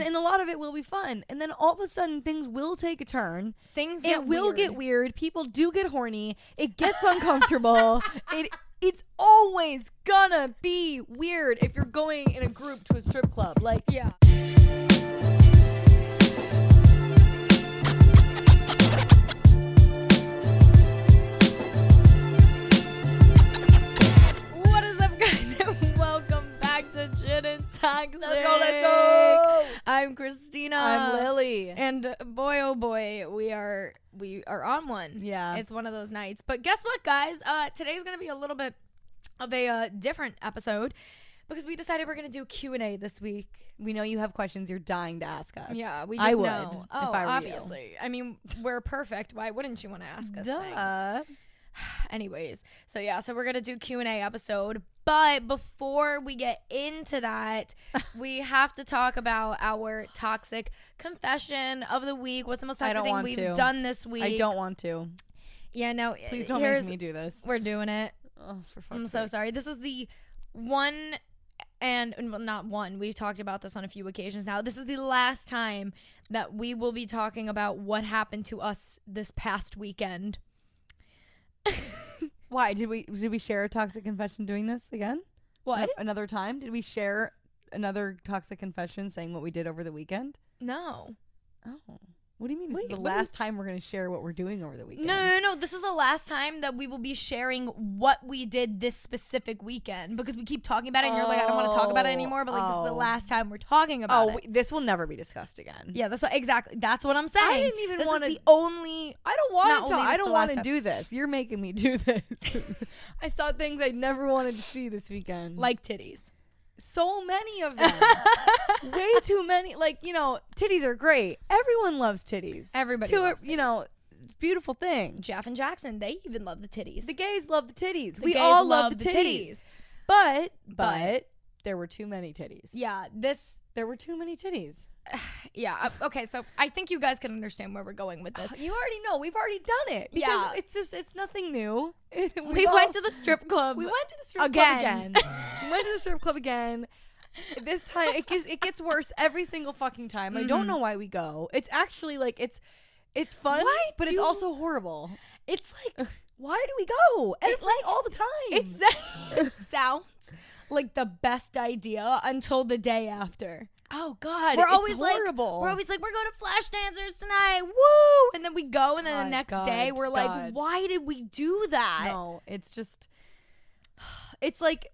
And a lot of it will be fun. And then all of a sudden, things will take a turn. It will get weird. People do get horny. It gets uncomfortable. It's always gonna be weird if you're going in a group to a strip club. Like, yeah. Let's go. I'm Christina. I'm Lily. And boy, oh boy, we are on one. Yeah. It's one of those nights. But guess what, guys? Today's going to be a little bit of a different episode because we decided we're going to do Q&A this week. We know you have questions you're dying to ask us. Yeah, we just would know. If I were obviously. You. I mean, we're perfect. Why wouldn't you want to ask us things? Anyways, so we're going to do Q&A episode. But before we get into that, we have to talk about our toxic confession of the week. What's the most toxic thing we've done this week? I don't want to. Yeah, no. Please don't make me do this. We're doing it. Oh, for fuck's sake. I'm so sorry. This is the one, and well, not one. We've talked about this on a few occasions now. This is the last time that we will be talking about what happened to us this past weekend. Why did we share a toxic confession doing this again? What? Another time? Did we share another toxic confession saying what we did over the weekend? No. Oh. What do you mean? This is the last time we're going to share what we're doing over the weekend? No. This is the last time that we will be sharing what we did this specific weekend because we keep talking about it and you're like, I don't want to talk about it anymore, but like this is the last time we're talking about it. This will never be discussed again. Yeah, exactly. That's what I'm saying. I didn't even want to. This is the only. I don't want to. I don't want to do this. You're making me do this. I saw things I never wanted to see this weekend. Like titties. So many of them. Way too many. Like, titties are great. Everyone loves titties. Everybody loves titties. Beautiful thing. Jeff and Jackson, they even love the titties. The gays love the titties. We all love the titties. But there were too many titties. Yeah, there were too many titties. Yeah. Okay, so I think you guys can understand where we're going with this. You already know. We've already done it. Because it's nothing new. We went to the strip club. We went to the strip club again. We went to the strip club again. This time, it gets worse every single fucking time. I don't know why we go. It's actually like, it's fun, but it's also horrible. It's like, why do we go? All the time. It sounds like the best idea until the day after. Oh God, we're always horrible. We're always like, we're going to Flashdancers tonight, woo! And then we go, and then the next day we're like, why did we do that? No, it's just, it's like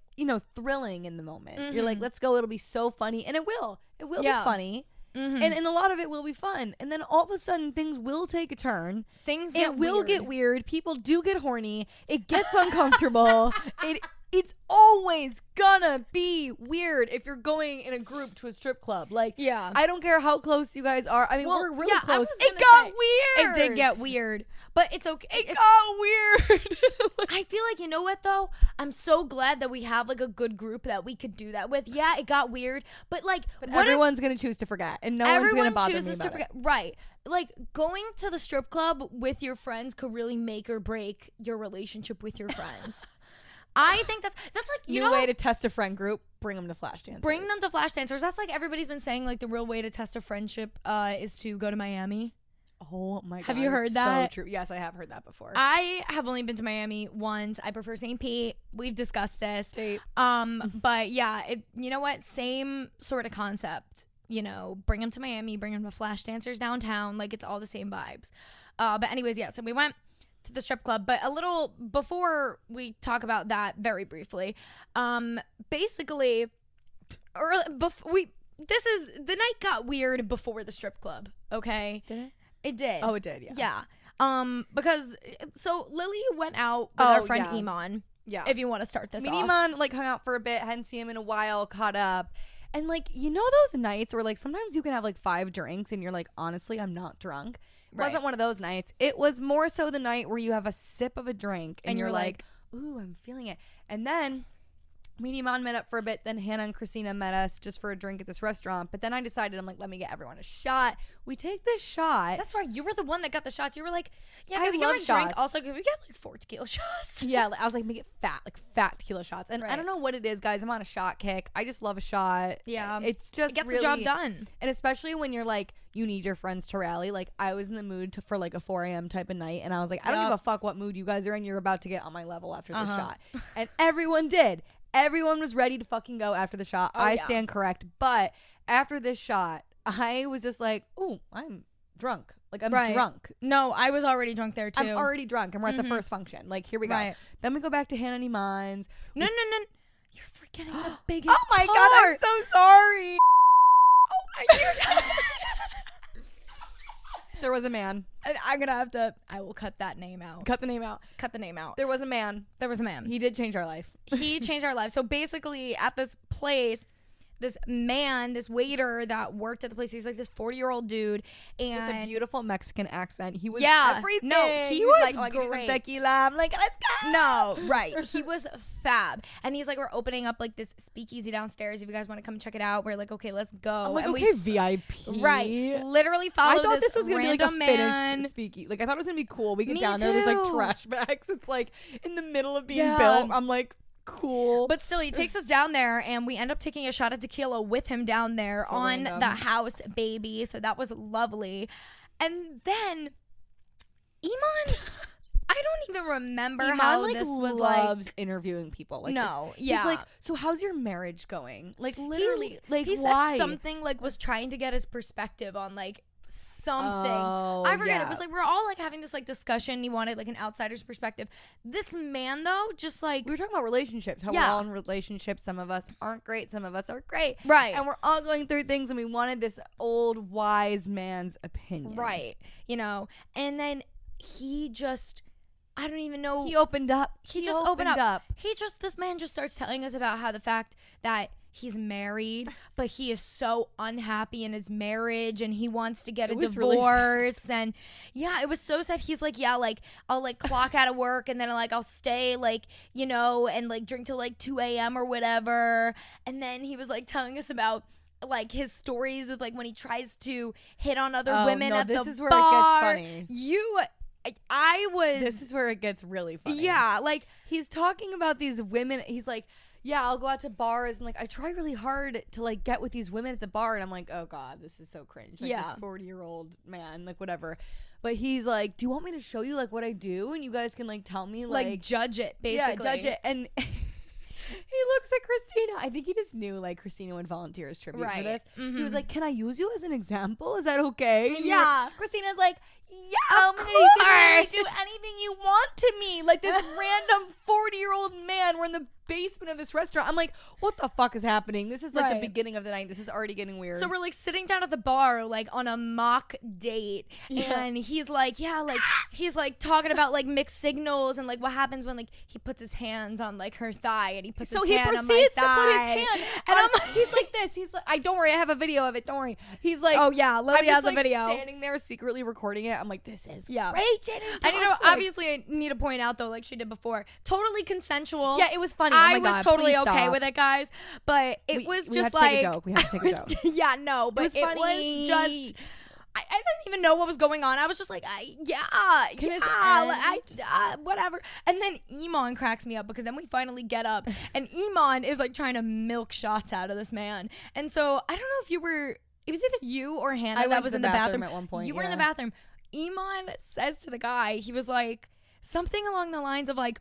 thrilling in the moment. You're like, let's go. It'll be so funny, and it will be funny, and a lot of it will be fun. And then all of a sudden, things will take a turn. It will get weird. People do get horny. It gets uncomfortable. It's always gonna be weird if you're going in a group to a strip club. Like, I don't care how close you guys are. I mean, we're really close. It got weird. It did get weird, but it's okay. It got weird. I feel like, you know what though? I'm so glad that we have like a good group that we could do that with. Yeah, it got weird, but everyone's gonna choose to forget, and no one's gonna bother me about it. Right. Like, going to the strip club with your friends could really make or break your relationship with your friends. I think that's like, new way to test a friend group. Bring them to Flashdancers. Bring them to Flashdancers. That's like everybody's been saying, like the real way to test a friendship is to go to Miami. Oh my God. Have you heard that? So true. Yes, I have heard that before. I have only been to Miami once. I prefer St. Pete. We've discussed this. But yeah, you know what? Same sort of concept. Bring them to Miami, bring them to Flashdancers downtown. Like, it's all the same vibes. But anyways, so we went to the strip club, but a little before we talk about that very briefly, basically, the night got weird before the strip club. Okay, did it? It did. Oh, it did. Yeah. Because Lily went out with our friend Iman. Yeah. If you want to start this off. Iman hung out for a bit, hadn't seen him in a while, caught up. And those nights where sometimes you can have 5 drinks and you're like, honestly, I'm not drunk. It wasn't one of those nights. It was more so the night where you have a sip of a drink and you're like, ooh, I'm feeling it. And then me and Iman met up for a bit. Then Hannah and Christina met us just for a drink at this restaurant. But then I decided, I'm like, let me get everyone a shot. We take this shot. That's right. You were the one that got the shots. You were like, yeah, I can we get love my drink? shots. Also, can we get like 4 tequila shots? Yeah, I was like, make it fat, like fat tequila shots. And I don't know what it is, guys. I'm on a shot kick. I just love a shot. Yeah. It's just it gets really, the job done. And especially when you're like, you need your friends to rally. Like, I was in the mood for like a 4 a.m. type of night. And I was like, I don't give a fuck what mood you guys are in. You're about to get on my level after this shot. And everyone did. Everyone was ready to fucking go after the shot. I stand correct. But after this shot, I was just like, ooh, I'm drunk. Like, I'm drunk. No, I was already drunk there, too. I'm already drunk. And we're at the first function. Like, here we go. Then we go back to Hannah and Iman's. No. You're forgetting the biggest Oh, my part. God. I'm so sorry. There was a man. And I'm gonna have to. I will cut that name out. Cut the name out. Cut the name out. There was a man. There was a man. He did change our life. He changed our lives. So basically, at this place, this man, this waiter that worked at the place, he's like this 40-year-old dude, and with a beautiful Mexican accent. He was everything. No, he was like, oh, I give you some tequila. I'm like, let's go. No, right. He was fab. And he's like, we're opening up like this speakeasy downstairs. If you guys want to come check it out, we're like, okay, let's go. I'm like, and okay, VIP. Right. Literally follow I thought this was going gonna to be like a finished speakeasy. Like, I thought it was gonna be cool. We get down there, there's like trash bags. It's like in the middle of being built. I'm like, cool. But still, he takes us down there, and we end up taking a shot of tequila with him down there on the house, baby. So that was lovely. And then Iman, I don't even remember Iman, how like, this was loves interviewing people. Like, no, he's like, so how's your marriage going? Like, literally, like, he why? said something like was trying to get his perspective on like something. Oh, I forget. It was like we're all like having this like discussion. He wanted like an outsider's perspective. This man though, just like we were talking about relationships. How we're all in relationships. Some of us aren't great. Some of us are great. Right. And we're all going through things, and we wanted this old wise man's opinion. Right. You know. And then he just, I don't even know. He opened up. He just opened up. This man just starts telling us about how the fact that he's married, but he is so unhappy in his marriage, and he wants to get a divorce. Really, and yeah, it was so sad. He's like, yeah, like I'll like clock out of work, and then like I'll stay like, you know, and like drink till like 2 a.m. or whatever. And then he was like telling us about like his stories with like when he tries to hit on other women at the bar. This is where it gets funny. This is where it gets really funny. Yeah, like he's talking about these women. He's like, yeah, I'll go out to bars, and like I try really hard to like get with these women at the bar, and I'm like, oh God, this is so cringe. Like this 40-year-old man, like whatever. But he's like, do you want me to show you like what I do, and you guys can like tell me like judge it, basically. Yeah, judge it. And he looks at Christina. I think he just knew like Christina would volunteer as tribute for this. Mm-hmm. He was like, can I use you as an example? Is that okay? Yeah. Christina's like, yeah, you can really do anything you want to me. Like this random 40-year-old man. We're in the basement of this restaurant. I'm like, what the fuck is happening? This is like the beginning of the night. This is already getting weird. So we're like sitting down at the bar like on a mock date, and he's like, yeah, like he's like talking about like mixed signals and like what happens when like he puts his hands on like her thigh, and he puts his hand on my thigh. So he proceeds to put his hand and I'm like, he's like this. He's like, don't worry, I have a video of it. Don't worry. He's like, oh yeah, Lily has a video. Standing there secretly recording it. I'm like, this is great. I know. Obviously, I need to point out though, like she did before, totally consensual. Yeah, it was funny. I was totally okay with it, guys, but it was just like take a joke. We have to take a joke. Yeah, no, but it was just I didn't even know what was going on. I was just like, whatever. And then Iman cracks me up because then we finally get up, and Iman is like trying to milk shots out of this man. And so I don't know if you were. It was either you or Hannah that was in the bathroom at one point. You were in the bathroom. Iman says to the guy, he was like something along the lines of like,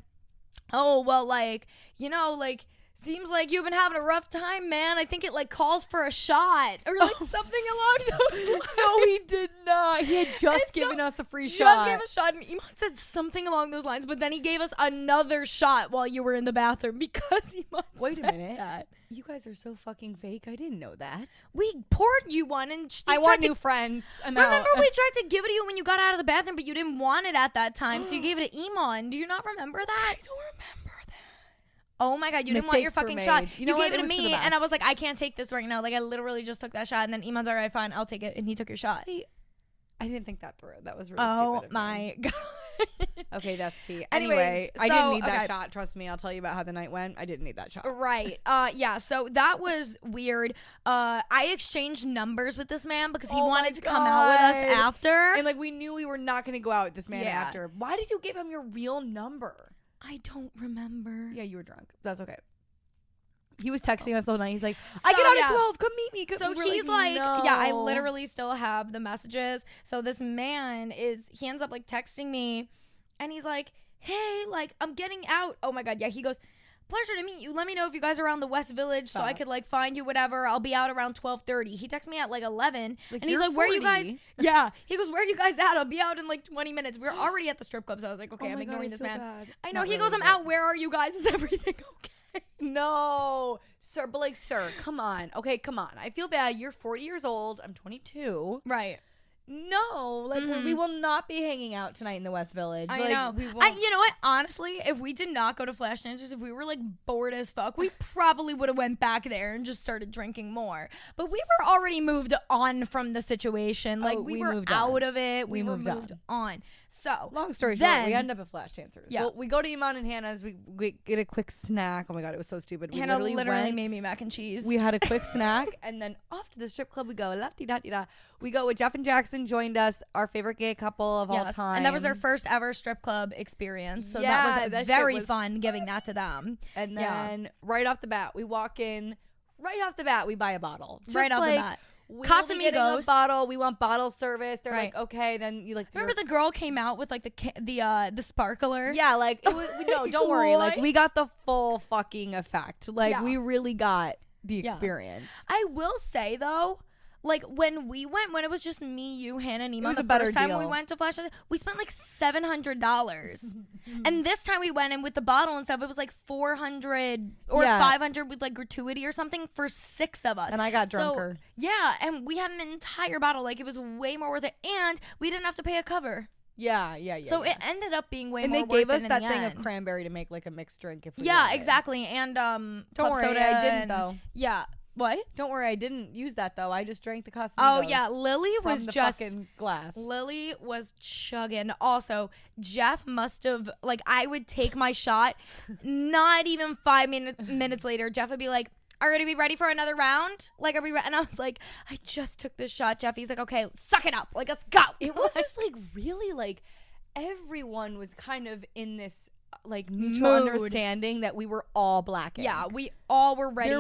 oh, well, like, you know, like, seems like you've been having a rough time, man. I think it like calls for a shot or like something along those lines. No, he did not. He had just given us a free shot. Just gave us a shot, and Iman said something along those lines, but then he gave us another shot while you were in the bathroom because Iman Wait a minute. That. You guys are so fucking fake. I didn't know that. We poured you one, and I want new friends. Remember, we tried to give it to you when you got out of the bathroom, but you didn't want it at that time, so you gave it to Iman. Do you not remember that? I don't remember that. Oh my God, you didn't want your fucking shot. You gave it to me, and I was like, I can't take this right now. Like, I literally just took that shot, and then Iman's all right, fine, I'll take it, and he took your shot. I didn't think that through. That was really stupid. Oh my God. Okay, that's tea. Anyways, anyway, I didn't need that shot. Trust me, I'll tell you about how the night went. I didn't need that shot. Right. Yeah, so that was weird. I exchanged numbers with this man because he wanted to come out with us after. And like we knew we were not going to go out with this man after. Why did you give him your real number? I don't remember. Yeah, you were drunk. That's okay. He was texting us the whole night. He's like, I get out at 12. Come meet me. So he's like, no. yeah, I literally still have the messages. So this man he ends up like texting me and he's like, hey, like I'm getting out. Oh my God. Yeah. He goes, pleasure to meet you. Let me know if you guys are around the West Village so I could like find you, whatever. I'll be out around 12:30. He texts me at like 11 and he's like, 40. where are you guys? Yeah. He goes, where are you guys at? I'll be out in like 20 minutes. We're already at the strip club. So I was like, okay, I'm ignoring this man. Bad. I know. He goes, I'm out. Where are you guys? Is everything okay? No, sir, but like, sir, come on. Okay, come on. I feel bad. You're 40 years old. I'm 22. Right. No, like we will not be hanging out tonight in the West Village. I like, know. You know what? Honestly, if we did not go to Flashdancers, if we were like bored as fuck, we probably would have went back there and just started drinking more. But we were already moved on from the situation. Like we were out of it. We were moved on. So long story short, we end up at Flashdancers. Yeah. Well, we go to Iman and Hannah's. We get a quick snack. Oh my God, it was so stupid. Hannah literally made me mac and cheese. We had a quick snack and then off to the strip club we go. La-di-da-di-da. We go with Jeff and Jackson joined us, our favorite gay couple of all time. And that was their first ever strip club experience. So that was very fun giving that to them. And then right off the bat, we walk in. Right off the bat, we buy a bottle. Just right off the bat. Casamigos. A bottle. We want bottle service. They're like, okay, then you like. Remember the girl came out with like the sparkler? Yeah, like it was, no, don't worry. Like we got the full fucking effect. Like we really got the experience. I will say though, like when it was just me, you, Hannah, and Iman, the first time we went to Flash, we spent like $700. And this time we went in with the bottle and stuff, it was like $400 or $500 with like gratuity or something for 6 of us. And I got drunker. So, yeah, and we had an entire bottle. Like it was way more worth it, and we didn't have to pay a cover. Yeah. So it ended up being way more worth it. And they gave us that thing of cranberry to make like a mixed drink. If we exactly. And don't worry, soda I didn't though. Yeah. What? Don't worry, I didn't use that though. I just drank the Casamigos. Oh yeah, Lily was from the just fucking glass. Lily was chugging. Also, Jeff must have like I would take my shot. Not even 5 minutes later, Jeff would be like, "Are we ready for another round? Like, are we?" And I was like, "I just took this shot, Jeff." He's like, "Okay, suck it up. Like, let's go." It was just like really like everyone was kind of in this like mutual understanding that we were all blacking. Yeah, we all were ready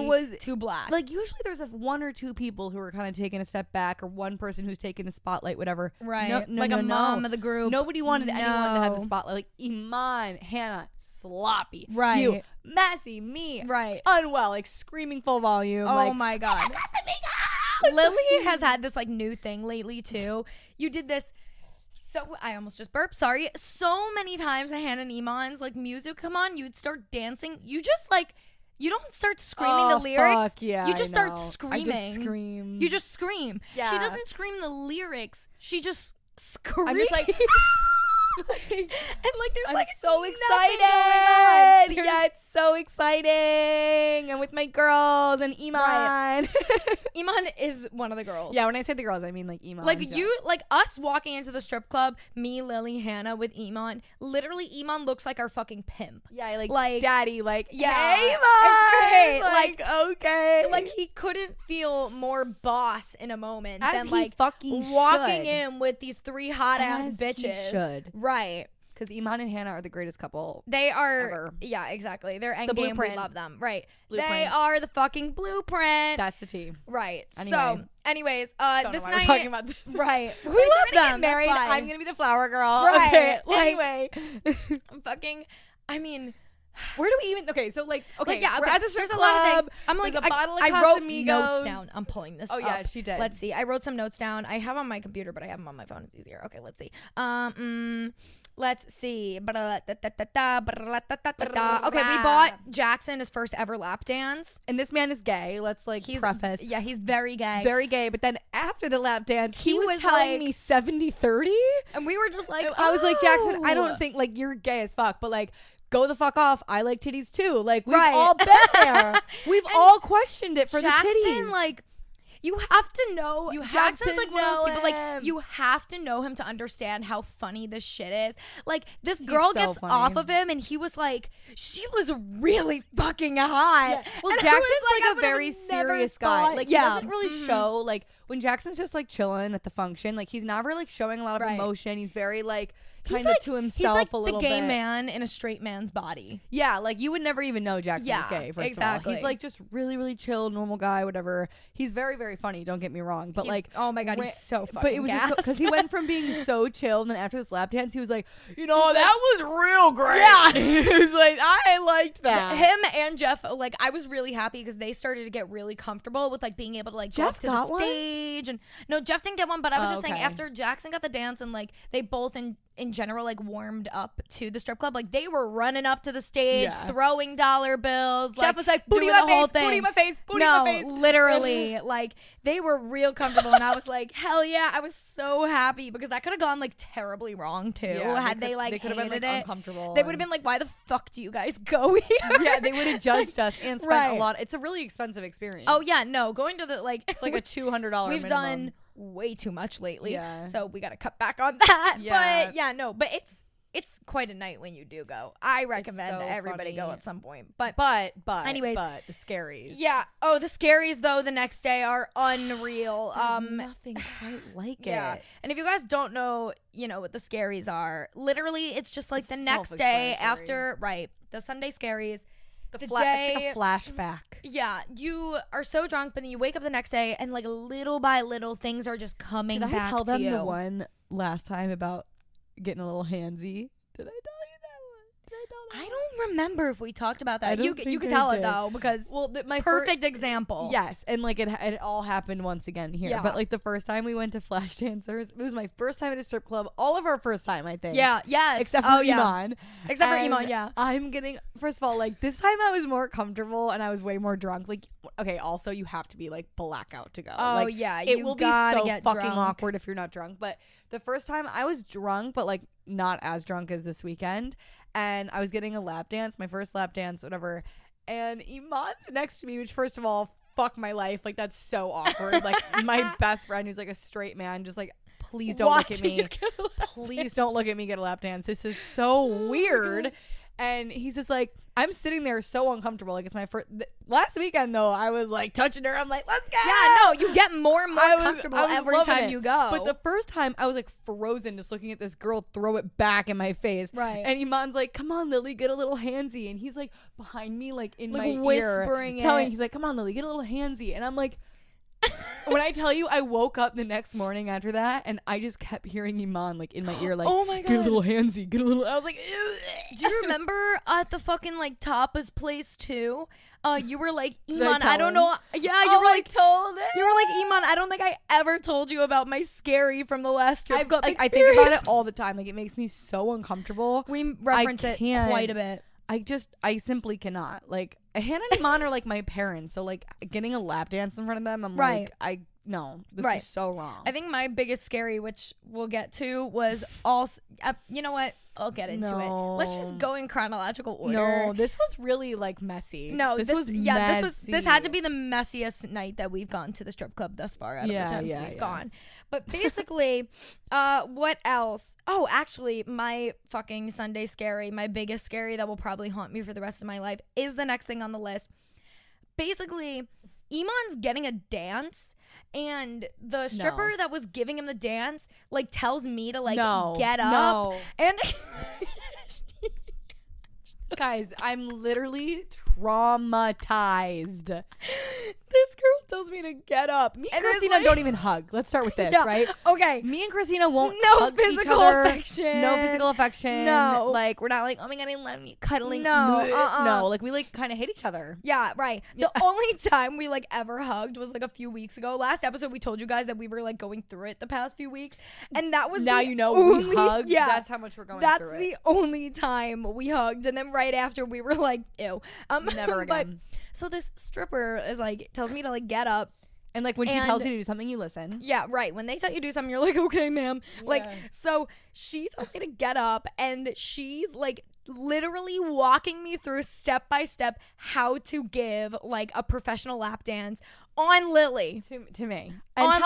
to black. Like usually there's one or two people who are kind of taking a step back, or one person who's taking the spotlight, whatever. Right. No, a mom of the group. Nobody wanted anyone to have the spotlight. Like Iman, Hannah, sloppy. Right. You, messy, me. Right. Unwell, like screaming full volume. Oh like, my God. Lily has had this like new thing lately too. You did this. So I almost just burped. Sorry. So many times Hannah and Iman's like music come on, you would start dancing. You just like you don't start screaming the lyrics. Fuck yeah, you just start screaming. I just scream. You just scream. Yeah. She doesn't scream the lyrics. She just screams. I'm just like and like there's I'm like so excited. Yeah, it's so exciting. I'm with my girls and Iman. Right. Iman is one of the girls. Yeah, when I say the girls, I mean like Iman. Like you, like us walking into the strip club, me, Lily, Hannah with Iman. Literally, Iman looks like our fucking pimp. Yeah, like daddy, like yeah, hey, Iman. Hey, like okay. Like he couldn't feel more boss in a moment as than like fucking walking in with these 3 hot ass bitches. He should. Right. Because Iman and Hannah are the greatest couple. They are. Ever. Yeah, exactly. They're endgame. We love them. Right. Blueprint. They are the fucking blueprint. That's the team. Right. Anyway. So, anyways, this night. We're talking about this. Right. We love them. Get married. I'm gonna be the flower girl. Right. Okay. Like, anyway, fucking. I mean. Where do we even? Okay, so like, okay, like, yeah, we're at the strip club. A lot of things. I'm like, there's a bottle of I wrote Casamigos. notes down. I'm pulling this. Oh yeah, up. she did. Let's see. I wrote some notes down. I have on my computer, but I have them on my phone. It's easier. Okay, let's see. Let's see. Okay, we bought Jackson his first ever lap dance, and this man is gay. Let's like preface. Yeah, he's very gay. Very gay. But then after the lap dance, he was telling me 70-30, and we were just like, I was like, Jackson, I don't think like you're gay as fuck, but like. Go the fuck off. I like titties too. Like we've all been there. We've all questioned it for Jackson, the titties. Like you have to know. Jackson's like one of those people, him. like, you have to know him to understand how funny this shit is. Like, this girl so gets funny. off of him, and he was like, she was really fucking hot. Yeah. Well, and Jackson's I like a very serious guy. Like, he doesn't really show, like, when Jackson's just like chilling at the function, like, he's never like showing a lot of emotion. He's very like kind of to himself like a little bit. He's like bit. the gay man in a straight man's body. Yeah, like you would never even know Jackson was gay. First of all, he's like just really, really chill, normal guy, whatever. He's very, very funny. Don't get me wrong, but like, oh my god, he's so fucking. But it was gas. just because he went from being so chill, and then after this lap dance, he was like, you know, that was real great. Yeah, he was like, I liked that. Him and Jeff, like, I was really happy because they started to get really comfortable with like being able to like go up to the stage. And no, Jeff didn't get one, but I was just saying after Jackson got the dance and like they both in general like warmed up to the strip club, like they were running up to the stage, throwing dollar bills. Jeff was like, booty my face, booty my face, booty my face. Literally, like they were real comfortable, and I was like, hell yeah! I was so happy because that could have gone like terribly wrong too. Had they like could have been like uncomfortable. They would have been like, why the fuck do you guys go here? Yeah, they would have judged us and spent a lot. It's a really expensive experience. Oh yeah, no, going to the like it's like a $200. We've done way too much lately, so we got to cut back on that. But but it's quite a night when you do go. I recommend everybody go at some point. But anyways, the scaries. Yeah. Oh, the scaries though the next day are unreal. There's nothing quite like it. And if you guys don't know, you know what the scaries are. Literally, it's just like the next day after the Sunday scaries. It's like a flashback. Yeah, you are so drunk, but then you wake up the next day, and like little by little, things are just coming back to you. Did I tell them the one last time about getting a little handsy? Did I tell you that one? Did I tell that? I don't remember if we talked about that. You think could I tell did. it though, because my perfect example. Yes, and like it all happened once again here. Yeah. But like the first time we went to Flashdancers, it was my first time at a strip club. All of our first time, I think. Yeah. Yes. Except for Iman. Except for Iman. Yeah. I'm getting. First of all, like this time I was more comfortable and I was way more drunk. Like, okay, also you have to be like blackout to go. Oh like, yeah, it will be so fucking drunk. awkward if you're not drunk. But the first time I was drunk, but like not as drunk as this weekend, and I was getting a lap dance, my first lap dance, whatever. And Iman's next to me, which first of all, fuck my life, like that's so awkward. Like my best friend, who's like a straight man, just like. Please don't look at me. Please don't look at me get a lap dance. This is so weird. And he's just like, I'm sitting there so uncomfortable. Like it's my first. Last weekend though, I was like touching her. I'm like, let's go. Yeah, no, you get more and more comfortable every time you go. But the first time, I was like frozen, just looking at this girl throw it back in my face. Right. And Iman's like, "Come on, Lily, get a little handsy." And he's like behind me, like in like my whispering ear, telling. He's like, "Come on, Lily, get a little handsy." And I'm like. When I tell you, I woke up the next morning after that, and I just kept hearing Iman like in my ear, like, "Oh my god, get a little handsy, get a little." I was like, "Ew." Do you remember at the fucking like Tapas place too? You were like, Iman, I don't know. Yeah, you were like, told it. You were like, Iman, I don't think I ever told you about my scary from the last strip club I think about it all the time. Like it makes me so uncomfortable. We reference it quite a bit. I simply cannot. Like Hannah and Iman are like my parents, so like getting a lap dance in front of them, I'm like, no, this is so wrong. I think my biggest scary, which we'll get to, was also, you know what? I'll get into it. Let's just go in chronological order. No, this was really like messy. No, this had to be the messiest night that we've gone to the strip club thus far out of the times we've gone. But basically, what else? Oh, actually, my fucking Sunday scary, my biggest scary that will probably haunt me for the rest of my life is the next thing on the list. Basically, Iman's getting a dance, and the stripper that was giving him the dance like tells me to like get up and guys, I'm literally traumatized. This girl tells me to get up. Me and Christina don't even hug. Let's start with this, right? Okay. Me and Christina won't hug physical each other. affection. No physical affection. No. Like, we're not like, oh my God, I love you, cuddling. No. No, like, we like kind of hate each other. Yeah, right. The only time we like ever hugged was like a few weeks ago. Last episode, we told you guys that we were like going through it the past few weeks. And that was now we hugged. Yeah. That's how much we're going through it. That's the only time we hugged. And then right after, we were like, ew. Never again. So this stripper is like, tells me to like get up. And like when she tells you to do something, you listen. Yeah, right. When they tell you to do something, you're like, okay, ma'am. Like, so she tells me to get up, and she's like literally walking me through step by step how to give like a professional lap dance on Lily. To me. And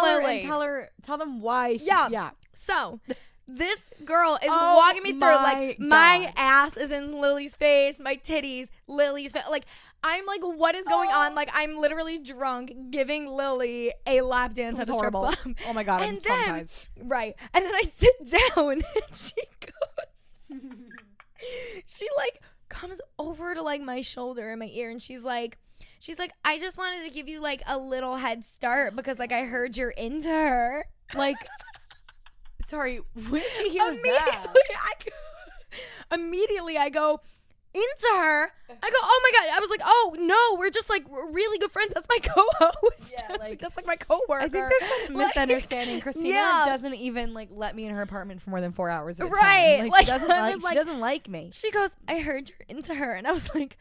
tell them why. Yeah. So this girl is walking me through, like, my ass is in Lily's face, my titties, Lily's face. Like, I'm like, what is going on? Like, I'm literally drunk giving Lily a lap dance at a strip club. Oh my God, I'm traumatized. Right. And then I sit down and she goes, she like comes over to like my shoulder and my ear and she's like, I just wanted to give you like a little head start because like I heard you're into her. Like, sorry, when did you hear that? Immediately I go, into her. I go, oh my God. I was like, oh no, we're just like really good friends. That's my co-host. Yeah, like, that's like my co-worker. I think there's a misunderstanding. Christina doesn't even like let me in her apartment for more than 4 hours at a time. Like, she doesn't like me. She goes, I heard you're into her. And I was like,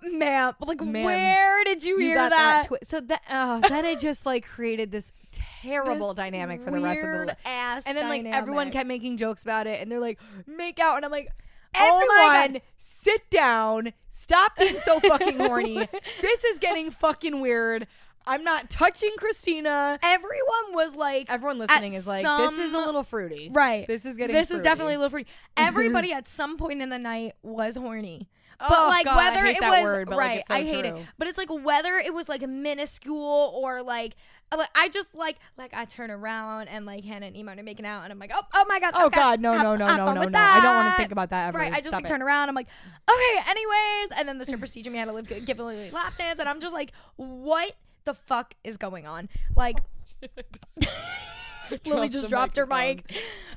ma'am, where did you hear that? So that then it just like created this terrible dynamic for the rest of the ass and then like dynamic. Everyone kept making jokes about it and they're like, make out, and I'm like, everyone sit down, stop being so fucking horny. This is getting fucking weird. I'm not touching Christina. Everyone listening is like, this is a little fruity. Right. This is fruity. Is definitely a little fruity. Everybody at some point in the night was horny. But like God, whether I hate it that was word, but right, like, it's so I hate true. it. But it's like whether it was like minuscule or like I just like I turn around and like Hannah and Iman are making out and I'm like, oh my God. Oh okay. God, no. I don't want to think about that ever. Right. I just like turn around. I'm like, okay, anyways. And then the stripper's teaching me how to give a Lily lap dance. And I'm just like, what the fuck is going on? Like, Lily just dropped her mic.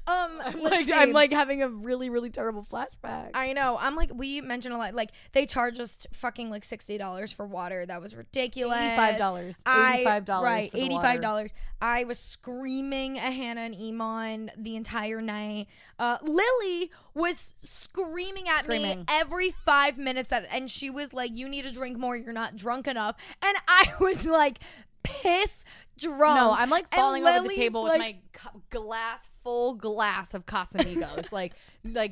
I'm like having a really, really terrible flashback. I know. I'm like, we mentioned a lot. Like, they charged us fucking like $60 for water. That was ridiculous. $85. $85. Right. For the $85. Water. I was screaming at Hannah and Iman the entire night. Lily was screaming at me every 5 minutes and she was like, you need to drink more. You're not drunk enough. And I was like, piss drunk. No, I'm like falling over the table with my full glass of Casamigos, like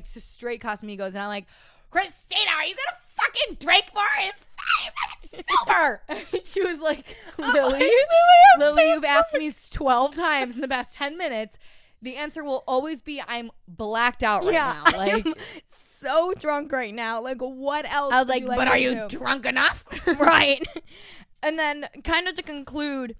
just straight Casamigos, and I'm like, Christina, are you gonna fucking drink more in 5 minutes sober? She was like, Lily, you've asked me 12 times in the past 10 minutes. The answer will always be I'm blacked out right now. Like, I'm so drunk right now. Like, what else? I was like, but are you drunk enough? Right. And then kind of to conclude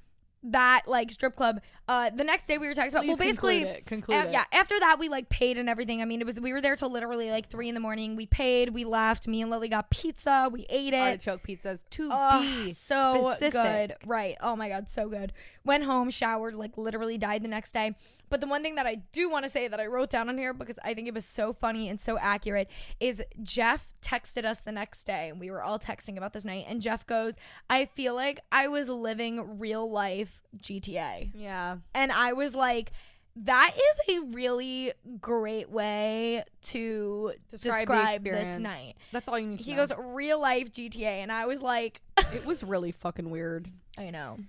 that like strip club, the next day we were talking about, well, basically conclude it. Yeah, after that we like paid and everything. I mean, we were there till literally like 3 a.m. We paid, we left, me and Lily got pizza, we ate it. Artichoke pizzas be so specific. Good. Right. Oh my God, so good. Went home, showered, like literally died the next day. But the one thing that I do want to say that I wrote down on here because I think it was so funny and so accurate is Jeff texted us the next day and we were all texting about this night, and Jeff goes, I feel like I was living real life GTA. Yeah. And I was like, that is a really great way to describe this night. That's all you need to know. He goes, real life GTA. And I was like, it was really fucking weird. I know.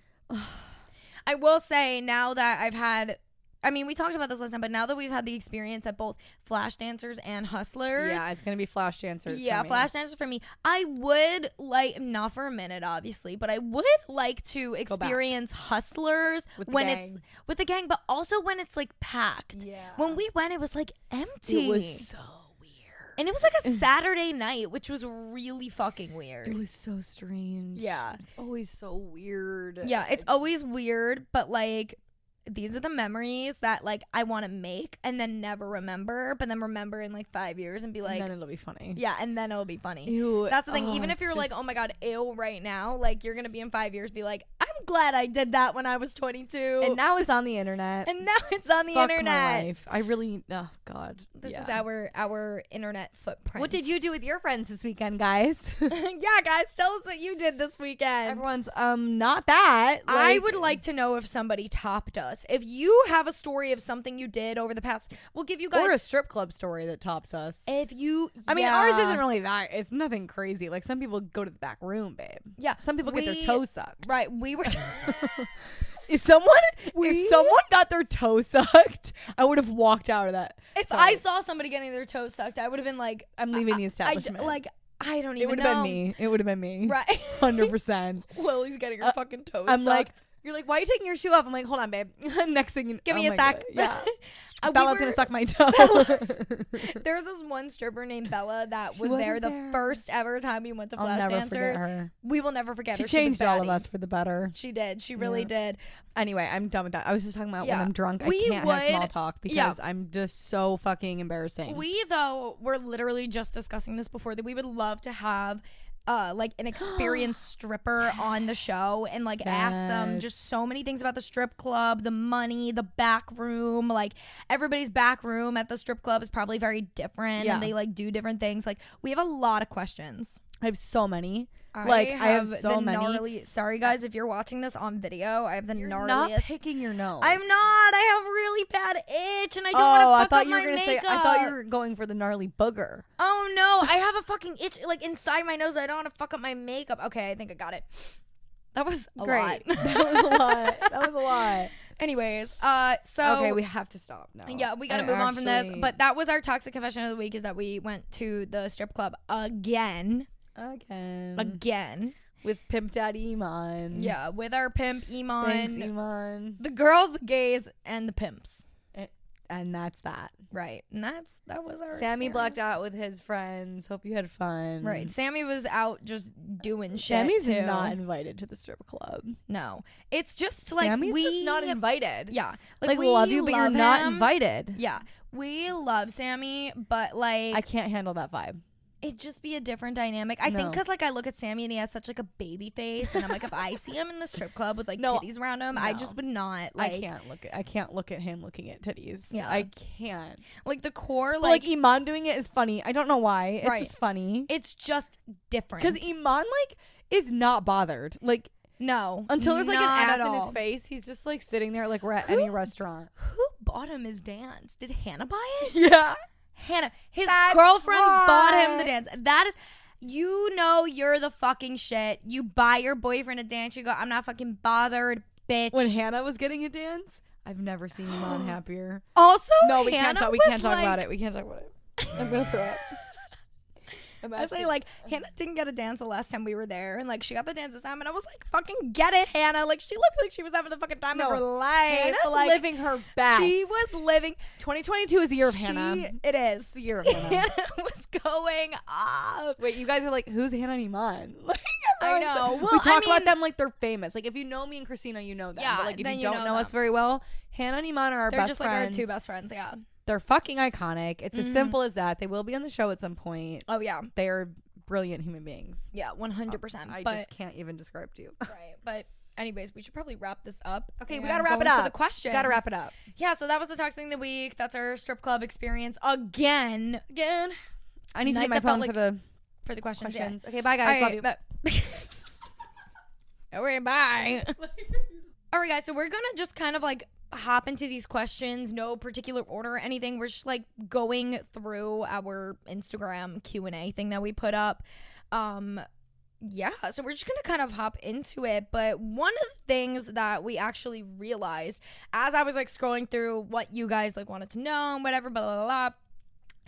I will say now that I've had, I mean, we talked about this last time, but now that we've had the experience at both Flashdancers and Hustlers. Yeah, it's going to be Flashdancers. Yeah, Flashdancers for me. I would like, not for a minute, obviously, but I would like to experience Hustlers when it's with the gang, but also when it's like packed. Yeah. When we went, it was like empty. It was so weird. And it was like a Saturday night, which was really fucking weird. It was so strange. Yeah. It's always so weird. Yeah, it's always weird, but like, these are the memories that like I want to make and then never remember, but then remember in like 5 years and be like, and then it'll be funny. Yeah, and then it'll be funny. Ew. That's the thing. Even if you're like, oh my God, ew, right now, like you're gonna be in 5 years, be like, I'm glad I did that when I was 22. And now it's on the internet. And now it's on the Fuck internet. My life. I really, oh God. This is our internet footprint. What did you do with your friends this weekend, guys? Yeah, guys, tell us what you did this weekend. Everyone's not that. I would like to know if somebody topped us. If you have a story of something you did over the past, we'll give you guys, or a strip club story that tops us. If you, I mean, ours isn't really that. It's nothing crazy. Like some people go to the back room, babe. Yeah, some people get their toes sucked. Right, we were. If someone got their toe sucked, I would have walked out of that. If I saw somebody getting their toe sucked, I would have been like, I'm leaving the establishment. I don't even know. It would have been me. It would have been me. Right. 100%. Lily's getting her fucking toe I'm sucked. like, you're like, why are you taking your shoe off? I'm like, hold on, babe. Next thing, give me a sec. Yeah. Bella's gonna suck my toe. There's this one stripper named Bella that was there the first ever time we went to Flashdancers. We will never forget her. She changed all of us for the better. She did. She really did. Anyway, I'm done with that. I was just talking about when I'm drunk, I can't have small talk because I'm just so fucking embarrassing. We, though, were literally just discussing this before, that we would love to have like an experienced stripper on the show and like ask them just so many things about the strip club, the money, the back room. Like everybody's back room at the strip club is probably very different and they like do different things. Like we have a lot of questions. I have so many. I have so many. Sorry guys, if you're watching this on video, I have the gnarliest. Not picking your nose. I'm not. I have really bad itch, and I don't want to fuck up my makeup. I thought you were going for the gnarly booger. Oh no, I have a fucking itch like inside my nose. I don't want to fuck up my makeup. Okay, I think I got it. That was a lot. That was a lot. Anyways, so okay, we have to stop now. Yeah, we gotta move on from this. But that was our toxic confession of the week: is that we went to the strip club again. With Pimp Daddy Iman. Yeah, with our pimp Iman. Thanks, Iman. The girls, the gays, and the pimps. And that's that. Right. And that was our Sammy experience. Blacked out with his friends. Hope you had fun. Right. Sammy was out just doing shit. Sammy's too. not invited to the strip club. No. It's just like Sammy's just not invited. Yeah. Like we love you, but you're not invited. Yeah. We love Sammy, but like I can't handle that vibe. It'd just be a different dynamic. I think because like I look at Sammy and he has such like a baby face, and I'm like, if I see him in the strip club with like titties around him, I just would not. Like, I can't look at him looking at titties. Yeah, I can't. Like the core, like Iman doing it is funny. I don't know why. It's just funny. It's just different because Iman like is not bothered. Like no, until there's like an ass in his face, he's just like sitting there like we're at any restaurant. Who bought him his dance? Did Hannah buy it? Yeah. Hannah, his girlfriend bought him the dance. That is, you know, you're the fucking shit. You buy your boyfriend a dance. You go, I'm not fucking bothered, bitch. When Hannah was getting a dance, I've never seen Iman happier. Also, no, we can't talk about it. I'm gonna throw up. I say like Hannah didn't get a dance the last time we were there, and like she got the dance this time, and I was like, "Fucking get it, Hannah!" Like she looked like she was having the fucking time of her life. Hannah's like, living her best. She was living. 2022 is the year of Hannah. It is it's the year of Hannah. Hannah was going off. Wait, you guys are like, who's Hannah and Iman? Like, I know. Well, we talk about them like they're famous. Like if you know me and Christina, you know them. Yeah, but like if you don't know them. us very well, Hannah and Iman are our best friends. They're just like our two best friends. Yeah. They're fucking iconic. It's as simple as that. They will be on the show at some point. Oh yeah. They're brilliant human beings. Yeah, 100%. I just can't even describe to you. Right, but anyways, we should probably wrap this up. Okay, we gotta wrap it up. To the questions. Gotta wrap it up. Yeah, so that was the toxic thing of the week. That's our strip club experience again. I need to get my phone for the questions. Yeah. Okay, bye guys. Love you. Okay, bye. All right, guys. So we're gonna just kind of like hop into these questions, no particular order or anything. We're just like going through our Instagram Q&A thing that we put up. Yeah, so we're just gonna kind of hop into it. But one of the things that we actually realized as I was like scrolling through what you guys like wanted to know and whatever, blah blah blah,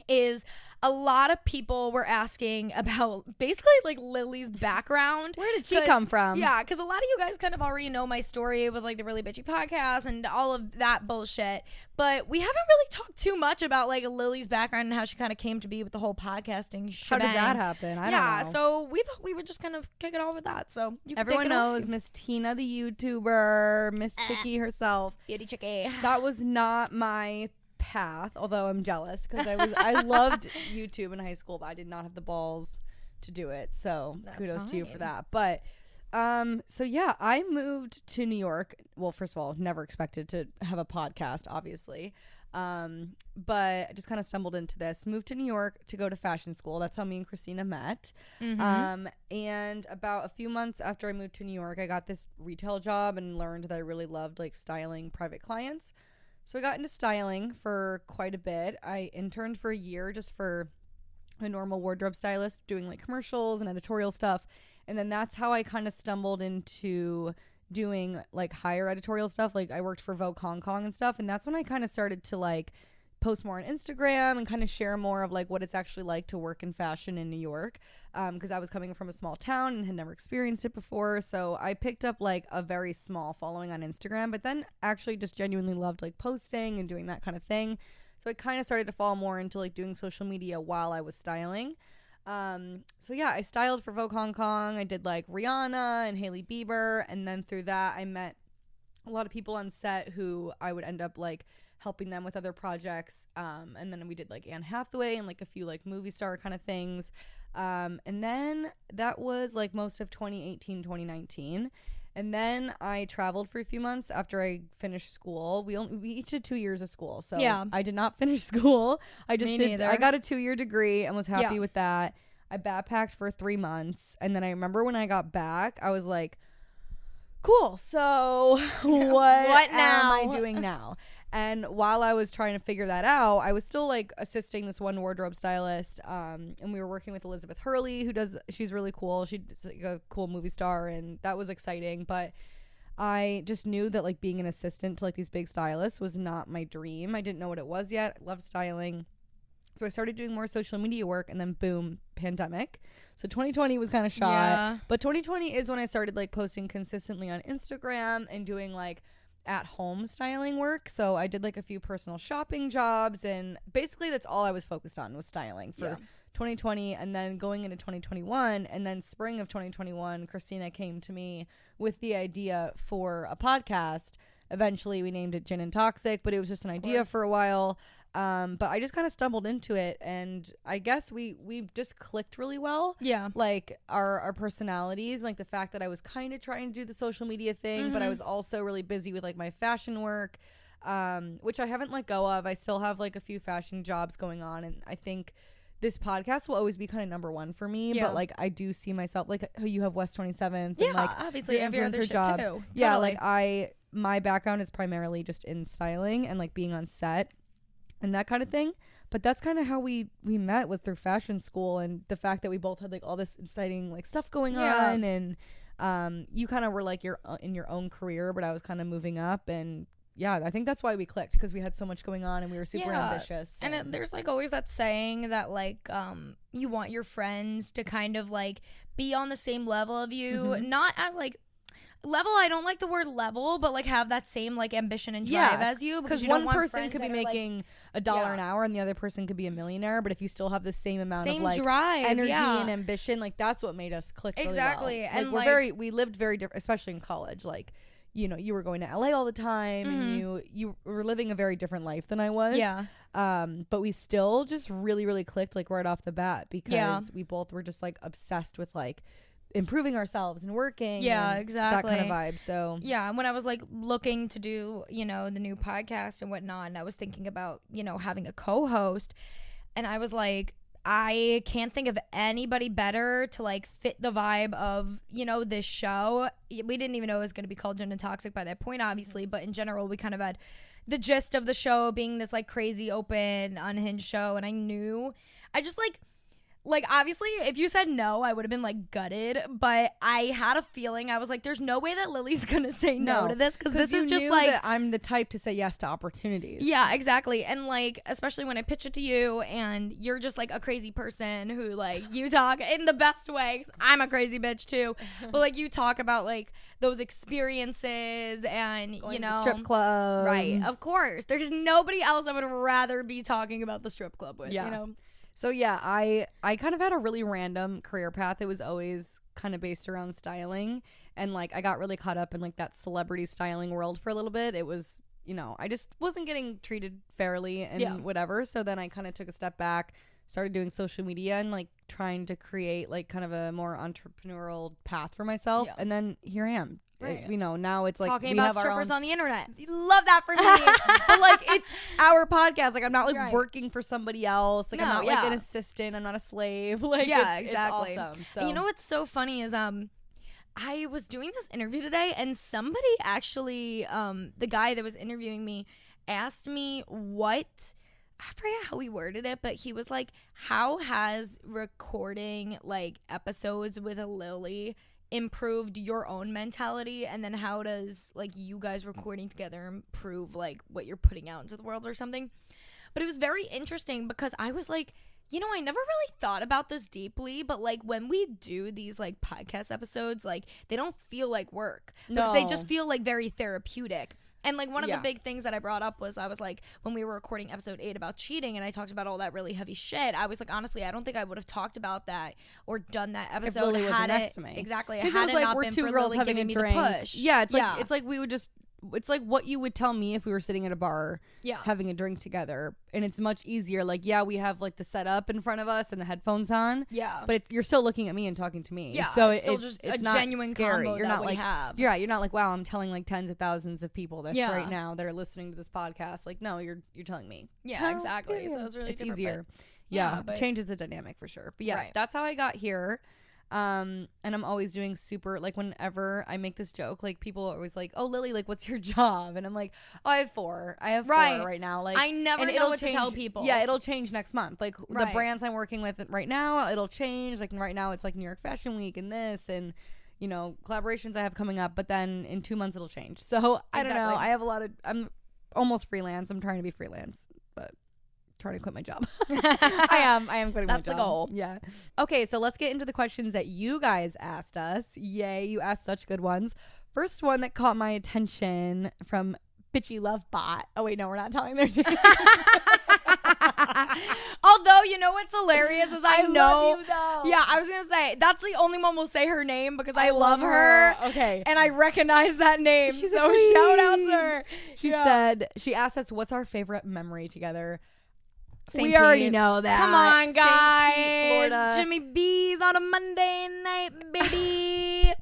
is a lot of people were asking about basically like Lily's background. Where did she come from? Yeah, because a lot of you guys kind of already know my story with like the Really Bitchy podcast and all of that bullshit. But we haven't really talked too much about like Lily's background and how she kind of came to be with the whole podcasting shebang. How did that happen? I don't know. So we thought we would just kind of kick it off with that. So everyone knows Miss Tina the YouTuber, Miss Chicky herself. Beauty Chicky. That was not my path, although I'm jealous because I loved YouTube in high school, but I did not have the balls to do it. So kudos to you for that. But so yeah, I moved to New York. Well, first of all, never expected to have a podcast, obviously. But I just kind of stumbled into this. Moved to New York to go to fashion school. That's how me and Christina met. Mm-hmm. And about a few months after I moved to New York, I got this retail job and learned that I really loved like styling private clients. So I got into styling for quite a bit. I interned for a year just for a normal wardrobe stylist doing like commercials and editorial stuff. And then that's how I kind of stumbled into doing like higher editorial stuff. Like I worked for Vogue Hong Kong and stuff, and that's when I kind of started to like post more on Instagram and kind of share more of like what it's actually like to work in fashion in New York, because I was coming from a small town and had never experienced it before. So I picked up like a very small following on Instagram, but then actually just genuinely loved like posting and doing that kind of thing. So I kind of started to fall more into like doing social media while I was styling. So yeah, I styled for Vogue Hong Kong. I did like Rihanna and Hailey Bieber, and then through that I met a lot of people on set who I would end up like helping them with other projects, and then we did like Anne Hathaway and like a few like movie star kind of things, and then that was like most of 2018, 2019. And then I traveled for a few months after I finished school. We each did 2 years of school. So yeah. I did not finish school. I got a 2-year degree and was happy with that. I backpacked for 3 months. And then I remember when I got back, I was like, cool. So what now am I doing now? And while I was trying to figure that out, I was still like assisting this one wardrobe stylist, and we were working with Elizabeth Hurley, she's really cool. She's like a cool movie star, and that was exciting. But I just knew that like being an assistant to like these big stylists was not my dream. I didn't know what it was yet. I love styling. So I started doing more social media work, and then boom, pandemic. So 2020 was kind of shot. Yeah. But 2020 is when I started like posting consistently on Instagram and doing like at-home styling work. So I did like a few personal shopping jobs, and basically that's all I was focused on was styling for 2020. And then going into 2021, and then spring of 2021, Christina came to me with the idea for a podcast. Eventually we named it Gin and Toxic, but it was just an idea for a while. But I just kind of stumbled into it, and I guess we just clicked really well. Yeah. Like our personalities, like the fact that I was kind of trying to do the social media thing, but I was also really busy with like my fashion work, which I haven't let go of. I still have like a few fashion jobs going on, and I think this podcast will always be kind of number one for me. But like I do see myself like how you have West 27th. Yeah, and, like, obviously every other shit jobs. Too. Yeah, totally. like my background is primarily just in styling and like being on set and that kind of thing. But that's kind of how we met, was through fashion school, and the fact that we both had like all this exciting like stuff going on, and you kind of were like in your own career, but I was kind of moving up, and yeah, I think that's why we clicked, because we had so much going on and we were super ambitious. And there's like always that saying that like you want your friends to kind of like be on the same level of you, not as like level, I don't like the word level, but like have that same like ambition and drive as you, because one person could be making $1 an hour and the other person could be a millionaire, but if you still have the same amount of like drive, energy and ambition, like that's what made us click really well. And like, we lived very different, especially in college. Like, you know, you were going to LA all the time, and you were living a very different life than I was. But we still just really, really clicked like right off the bat, because we both were just like obsessed with like improving ourselves and working. Exactly. That kind of vibe. So when I was like looking to do, you know, the new podcast and whatnot, and I was thinking about, you know, having a co-host, and I was like, I can't think of anybody better to like fit the vibe of, you know, this show. We didn't even know it was going to be called Gin and Toxic by that point, obviously, but in general we kind of had the gist of the show being this like crazy open unhinged show, and I just like, obviously, if you said no, I would have been, like, gutted. But I had a feeling. I was like, there's no way that Lily's going to say no to this. Because this is just, like... that I'm the type to say yes to opportunities. Yeah, exactly. And, like, especially when I pitch it to you, and you're just, like, a crazy person who, like, you talk in the best way. 'Cause I'm a crazy bitch, too. But, like, you talk about, like, those experiences and, going you know... to the strip club. Right. Of course. There's nobody else I would rather be talking about the strip club with, you know? So yeah, I kind of had a really random career path. It was always kind of based around styling, and like I got really caught up in like that celebrity styling world for a little bit. It was, you know, I just wasn't getting treated fairly and whatever. So then I kind of took a step back, started doing social media and like trying to create like kind of a more entrepreneurial path for myself. And then here I am. Right. You know, now it's like talking about strippers on the internet. Love that for me. But like, it's our podcast. Like, I'm not like working for somebody else. Like, I'm not like an assistant. I'm not a slave. Like, exactly. It's awesome. So you know what's so funny is I was doing this interview today, and somebody actually the guy that was interviewing me asked me what, I forget how he worded it, but he was like, how has recording like episodes with a Lily improved your own mentality, and then how does like you guys recording together improve like what you're putting out into the world or something. But it was very interesting because I was like, you know, I never really thought about this deeply, but like when we do these like podcast episodes, like they don't feel like work. No. They just feel like very therapeutic. And like one of the big things that I brought up was I was like, when we were recording episode 8 about cheating and I talked about all that really heavy shit, I was like, honestly, I don't think I would have talked about that or done that episode if Lily wasn't next to me. Exactly. It had it like, not we're been two for girls Lily having giving a drink. me the push. Yeah, it's like we would just. It's like what you would tell me if we were sitting at a bar having a drink together, and it's much easier. Like, yeah, we have like the setup in front of us and the headphones on. Yeah, but you're still looking at me and talking to me. Yeah, so it's still just a genuine scary. Combo you're not that like we have. You're not like, wow, I'm telling like tens of thousands of people this right now that are listening to this podcast. Like, no, you're telling me. Yeah, exactly. So it's really easier. Yeah, but changes the dynamic for sure. But yeah, that's how I got here. And I'm always doing super, like, whenever I make this joke, like, people are always like, oh, Lily, like, what's your job? And I'm like, oh, I have 4 right now. Like, I never know what to tell people. Yeah, it'll change next month. Like, the brands I'm working with right now, it'll change. Like, right now it's like New York Fashion Week and this and, you know, collaborations I have coming up, but then in 2 months it'll change. So I don't know. I have I'm almost freelance. I'm trying to be freelance, but trying to quit my job. I am quitting my job. That's the goal. Yeah. Okay, so let's get into the questions that you guys asked us. Yay, you asked such good ones. First one that caught my attention from Bitchy Love Bot. Oh wait, no, we're not telling their name. Although, you know what's hilarious is I know love you though. Yeah, I was gonna say that's the only one we'll say her name because I love her. Okay. And I recognize that name. She's so shout out to her. She said, she asked us what's our favorite memory together. We already know that. Come on, guys. St. Pete, Florida. Jimmy B's on a Monday night, baby.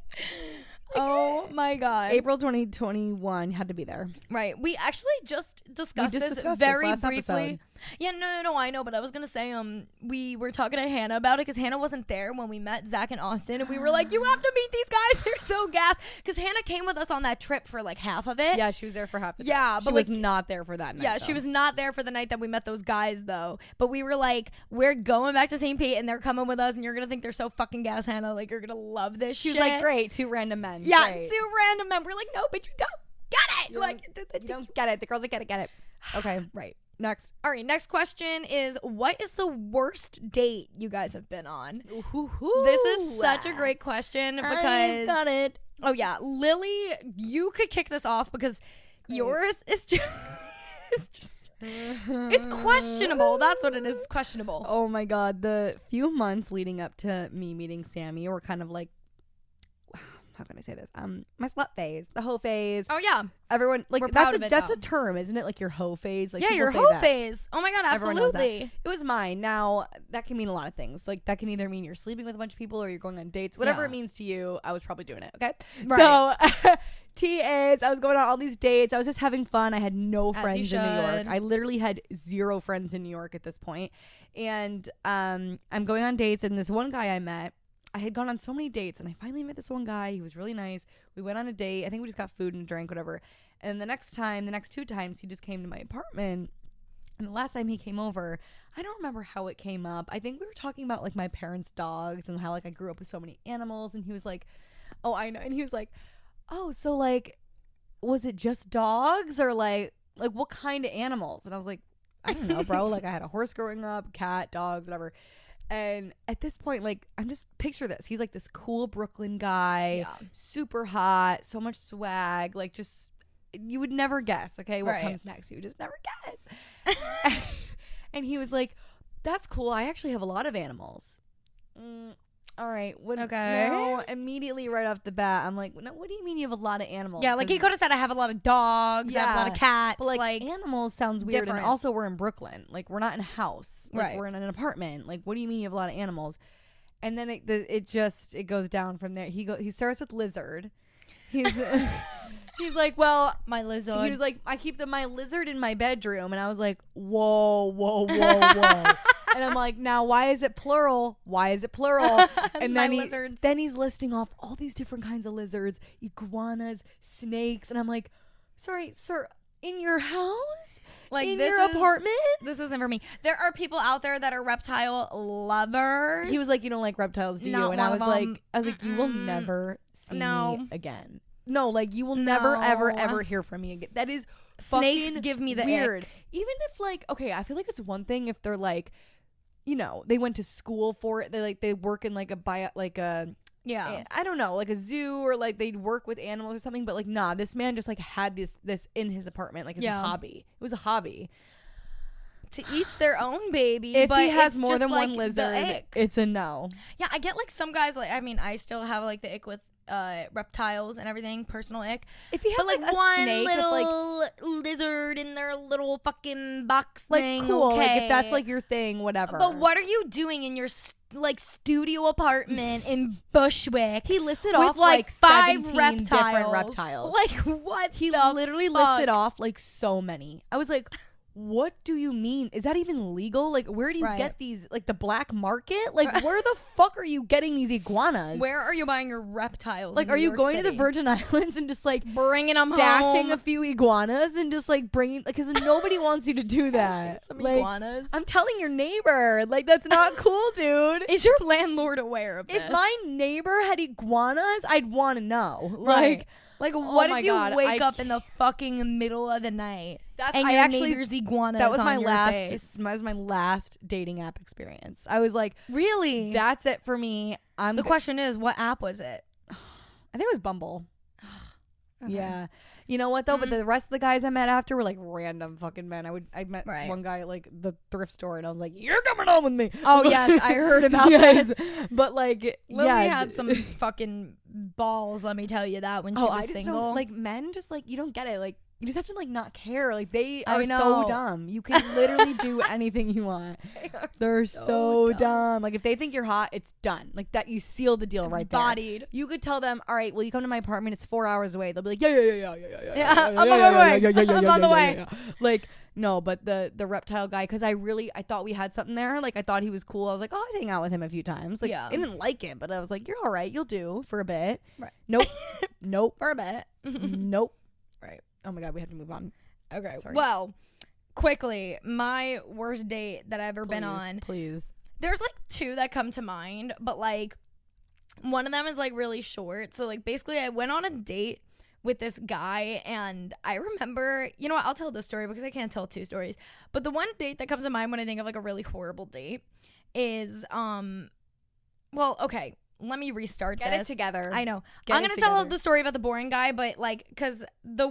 Oh my God. April 2021 had to be there. Right. We actually just discussed this very briefly. Episode. Yeah, no, I know, but I was gonna say, we were talking to Hannah about it because Hannah wasn't there when we met Zach and Austin, and we were like, you have to meet these guys. They're so gassed. Because Hannah came with us on that trip for like half of it. Yeah, she was there for half of it. Yeah, but she was not there for that night. Yeah, she was not there for the night that we met those guys though. But we were like, we're going back to St. Pete, and they're coming with us, and you're gonna think they're so fucking gas, Hannah. Like, you're gonna love this shit. She was like, great, 2 random men. Yeah, great. 2 random men. We're like, no, but you don't get it. You don't get it. The girls that get it. Okay, right. Next. All right, next question is, what is the worst date you guys have been on? This is such a great question because I got it. Oh yeah, Lily, you could kick this off because yours is just it's questionable. That's what it is. It's questionable. Oh my God, the few months leading up to me meeting Sammy were kind of like, how can I say this? My slut phase, the hoe phase. Oh yeah, everyone like that's a term, isn't it? Like your hoe phase. Like, yeah, your hoe phase. Oh my God, absolutely. It was mine. Now that can mean a lot of things. Like that can either mean you're sleeping with a bunch of people or you're going on dates. Whatever it means to you, I was probably doing it. Okay, right. So T is I was going on all these dates. I was just having fun. I had no friends in New York. I literally had 0 friends in New York at this point. And I'm going on dates, and this one guy I met. I had gone on so many dates, and I finally met this one guy. He was really nice. We went on a date. I think we just got food and a drink, whatever. And the next 2 times, he just came to my apartment. And the last time he came over, I don't remember how it came up. I think we were talking about like my parents' dogs and how like I grew up with so many animals. And he was like, oh, I know. And he was like, oh, so like, was it just dogs or like what kind of animals? And I was like, I don't know, bro. Like I had a horse growing up, cat, dogs, whatever. And at this point, like, I'm just picture this. He's like this cool Brooklyn guy, super hot, so much swag, like just you would never guess, okay, what comes next. You would just never guess. And he was like, that's cool. I actually have a lot of animals. All right. Now, immediately right off the bat, I'm like, no, what do you mean you have a lot of animals? Yeah, like he could have said I have a lot of dogs, I have a lot of cats. But like animals sounds weird. Different. And also we're in Brooklyn. Like we're not in a house. Like we're in an apartment. Like what do you mean you have a lot of animals? And then it goes down from there. He starts with lizard. He's like, well, my lizard. He was like, I keep my lizard in my bedroom. And I was like, whoa. And I'm like, now why is it plural? And then he's listing off all these different kinds of lizards, iguanas, snakes. And I'm like, sorry, sir, in your house? Like in your apartment? This isn't for me. There are people out there that are reptile lovers. He was like, you don't like reptiles, do you? And I was like, you will never see me again. No, like you will never, ever hear from me again. That is snakes give me the weird. Ick. Even if like, okay, I feel like it's one thing if they're like, you know, they went to school for it. They work in like I don't know, like a zoo, or like they'd work with animals or something. But like, nah, this man just like had this in his apartment, like it's a hobby. It was a hobby. To each their own, baby. If but he has more than like one lizard, it's a no. Yeah, I get like some guys, like, I mean, I still have like the ick with reptiles and everything, personal ick. If he has like a one snake little lizard in their little fucking box like thing, cool, okay. like if that's like your thing, whatever. But what are you doing in your like studio apartment in Bushwick? He listed with off like 5 reptiles. different reptiles. Like what? He literally listed off like so many. I was like, what do you mean? Is that even legal? Like, where do you get these? Like, the black market? Like, where the fuck are you getting these iguanas? Where are you buying your reptiles? Like, are you going to the Virgin Islands and just like bringing them stashing home? a few iguanas and just like bringing? Because nobody wants you to do that. Some like, iguanas. I'm telling your neighbor. Like, that's not cool, dude. Is your landlord aware of this? If my neighbor had iguanas, I'd want to know. Like, what if you God, wake up in the fucking middle of the night and your neighbor's iguanas that was on my your last face? that was my last dating app experience. I was like, really? That's it for me. The question is, what app was it? I think it was Bumble. Okay. Yeah. You know what though? But the rest of the guys I met after were like random fucking men. I met one guy at like the thrift store, and I was like, "You're coming home with me." Oh yes, I heard about this. But like, Lily had some fucking balls. Let me tell you that when she was single. Like men, just like you don't get it. Like you just have to like not care. Like they are so dumb. You can literally do anything you want. They're so dumb. Like if they think you're hot, it's done. Like that, you seal the deal right there. Bodied. You could tell them, all right, well, you come to my apartment. It's 4 hours away. They'll be like, yeah. I'm on my way. I'm on the way. Like no, but the reptile guy, because I thought we had something there. Like I thought he was cool. I was like, oh, I'd hang out with him a few times. Like I didn't like him, but I was like, you're all right. You'll do for a bit. Right. Nope. For a bit. Nope. Right. Oh my God, we have to move on. Okay. Sorry. Well, quickly, my worst date that I've ever been on. Please. There's like 2 that come to mind, but like one of them is like really short. So like basically I went on a date with this guy, and I remember, you know what, I'll tell this story because I can't tell 2 stories. But the one date that comes to mind when I think of like a really horrible date is well, okay. Let me restart Get this. it together. I know. I'm going to tell the story about the boring guy, but like, because the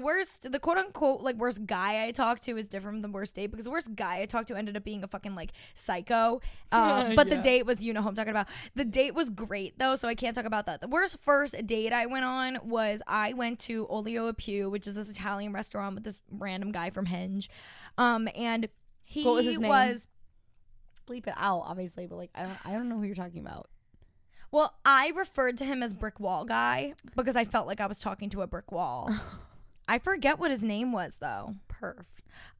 quote unquote like worst guy I talked to is different from the worst date, because the worst guy I talked to ended up being a fucking like psycho. But the date was, you know who I'm talking about. The date was great though, so I can't talk about that. The worst first date I went on was I went to Olio e Più, which is this Italian restaurant with this random guy from Hinge. And he what was his name? Bleep it out, obviously, but like I don't know who you're talking about. Well, I referred to him as Brick Wall Guy because I felt like I was talking to a brick wall. I forget what his name was, though. Perf.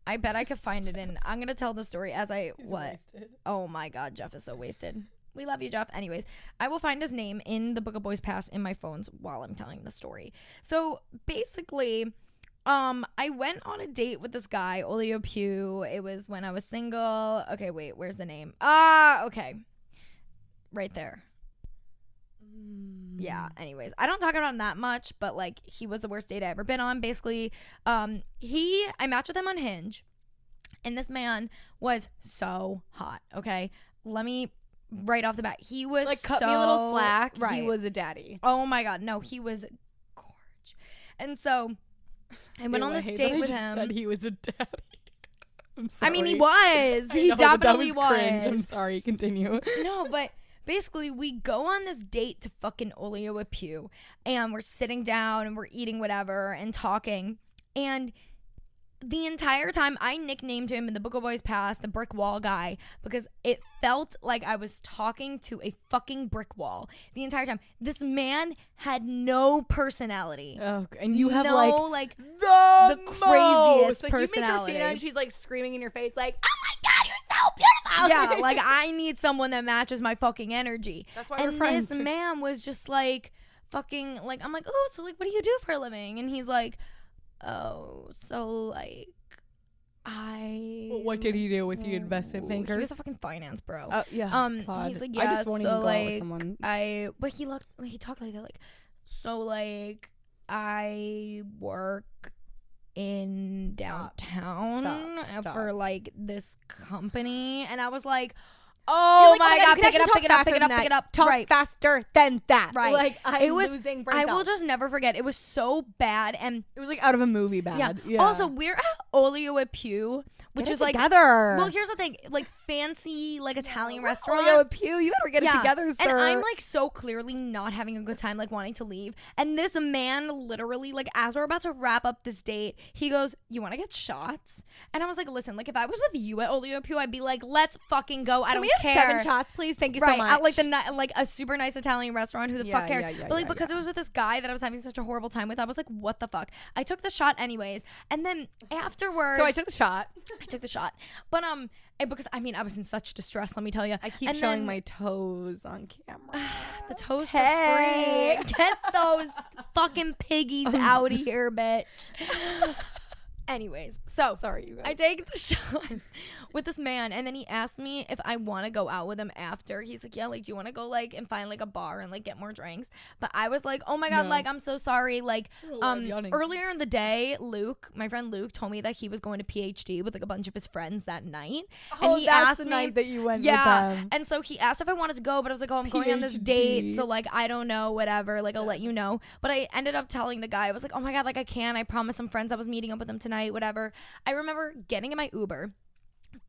I bet I could find it in. I'm going to tell the story as I... He's what? Wasted. Oh, my God. Jeff is so wasted. We love you, Jeff. Anyways, I will find his name in the Book of Boys Past in my phones while I'm telling the story. So, basically... I went on a date with this guy, Olio Più. It was when I was single. Okay, wait. Where's the name? Okay. Right there. Yeah, anyways, I don't talk about him that much, but like he was the worst date I ever been on. Basically, I matched with him on Hinge, and this man was so hot. Okay, let me right off the bat, he was like cut me a little slack. Right. He was a daddy. Oh my God, no, he was gorge. And so I went on this date with him. Said he was a daddy. I'm sorry. I mean, he was. He definitely was. Cringe. I'm sorry. Continue. No, but. Basically, we go on this date to fucking Olio e Più, and we're sitting down and we're eating whatever and talking. And the entire time, I nicknamed him in the Book of Boys Past the Brick Wall Guy because it felt like I was talking to a fucking brick wall the entire time. This man had no personality. Oh, and you have like the craziest like, personality. You meet Christina and she's like screaming in your face like, "Oh my God, you're so beautiful!" Yeah, like I need someone that matches my fucking energy. That's why we're friends. And this man was just like fucking like, I'm like, oh, so like, what do you do for a living? And he's like, oh, so like, What did he do with the investment banker? He was a fucking finance bro. Oh yeah. God. He's like, I yeah, just won't so even go out with like someone. but he talked like that, like, so like I work in downtown Stop. for like this company, and I was like, oh like, my god, pick it up. Talk right. faster than that. Right. Like It was- losing I will breakouts. just never forget. It was so bad, and It was like out of a movie bad. Yeah. also we're at Olio at Pew, which Get is it like, together. well, here's the thing, like fancy like Italian restaurant. Olio at Pew, you better get it together, sir. And I'm like so clearly not having a good time, like wanting to leave. And this man literally, like, as we're about to wrap up this date, he goes, "You want to get shots?" And I was like, listen, like if I was with you at Olio Pew, I'd be like, let's fucking go. I don't care. 7 shots, please? Thank you so much. At like a super nice Italian restaurant. Who the fuck cares? Yeah, but like because it was with this guy that I was having such a horrible time with, I was like, what the fuck? I took the shot anyways, and then afterwards, So I took the shot. but and because I mean I was in such distress. Let me tell you. I keep showing my toes on camera. The toes for free. Get those fucking piggies out of here, bitch. Anyways, so Sorry, you guys. I take the shot with this man, and then he asked me if I want to go out with him after. He's like, yeah, like, do you want to go like and find like a bar and like get more drinks? But I was like, oh my god, like I'm so sorry. Like earlier in the day, Luke, my friend Luke, told me that he was going to PhD with like a bunch of his friends that night. And he that's asked the me, night that you went with yeah. them. And so he asked if I wanted to go, but I was like, oh, I'm going on this date, so like I don't know, whatever. Like I'll let you know. But I ended up telling the guy, I was like, oh my god, like I can't. I promised some friends I was meeting up with them tonight, whatever. I remember getting in my Uber.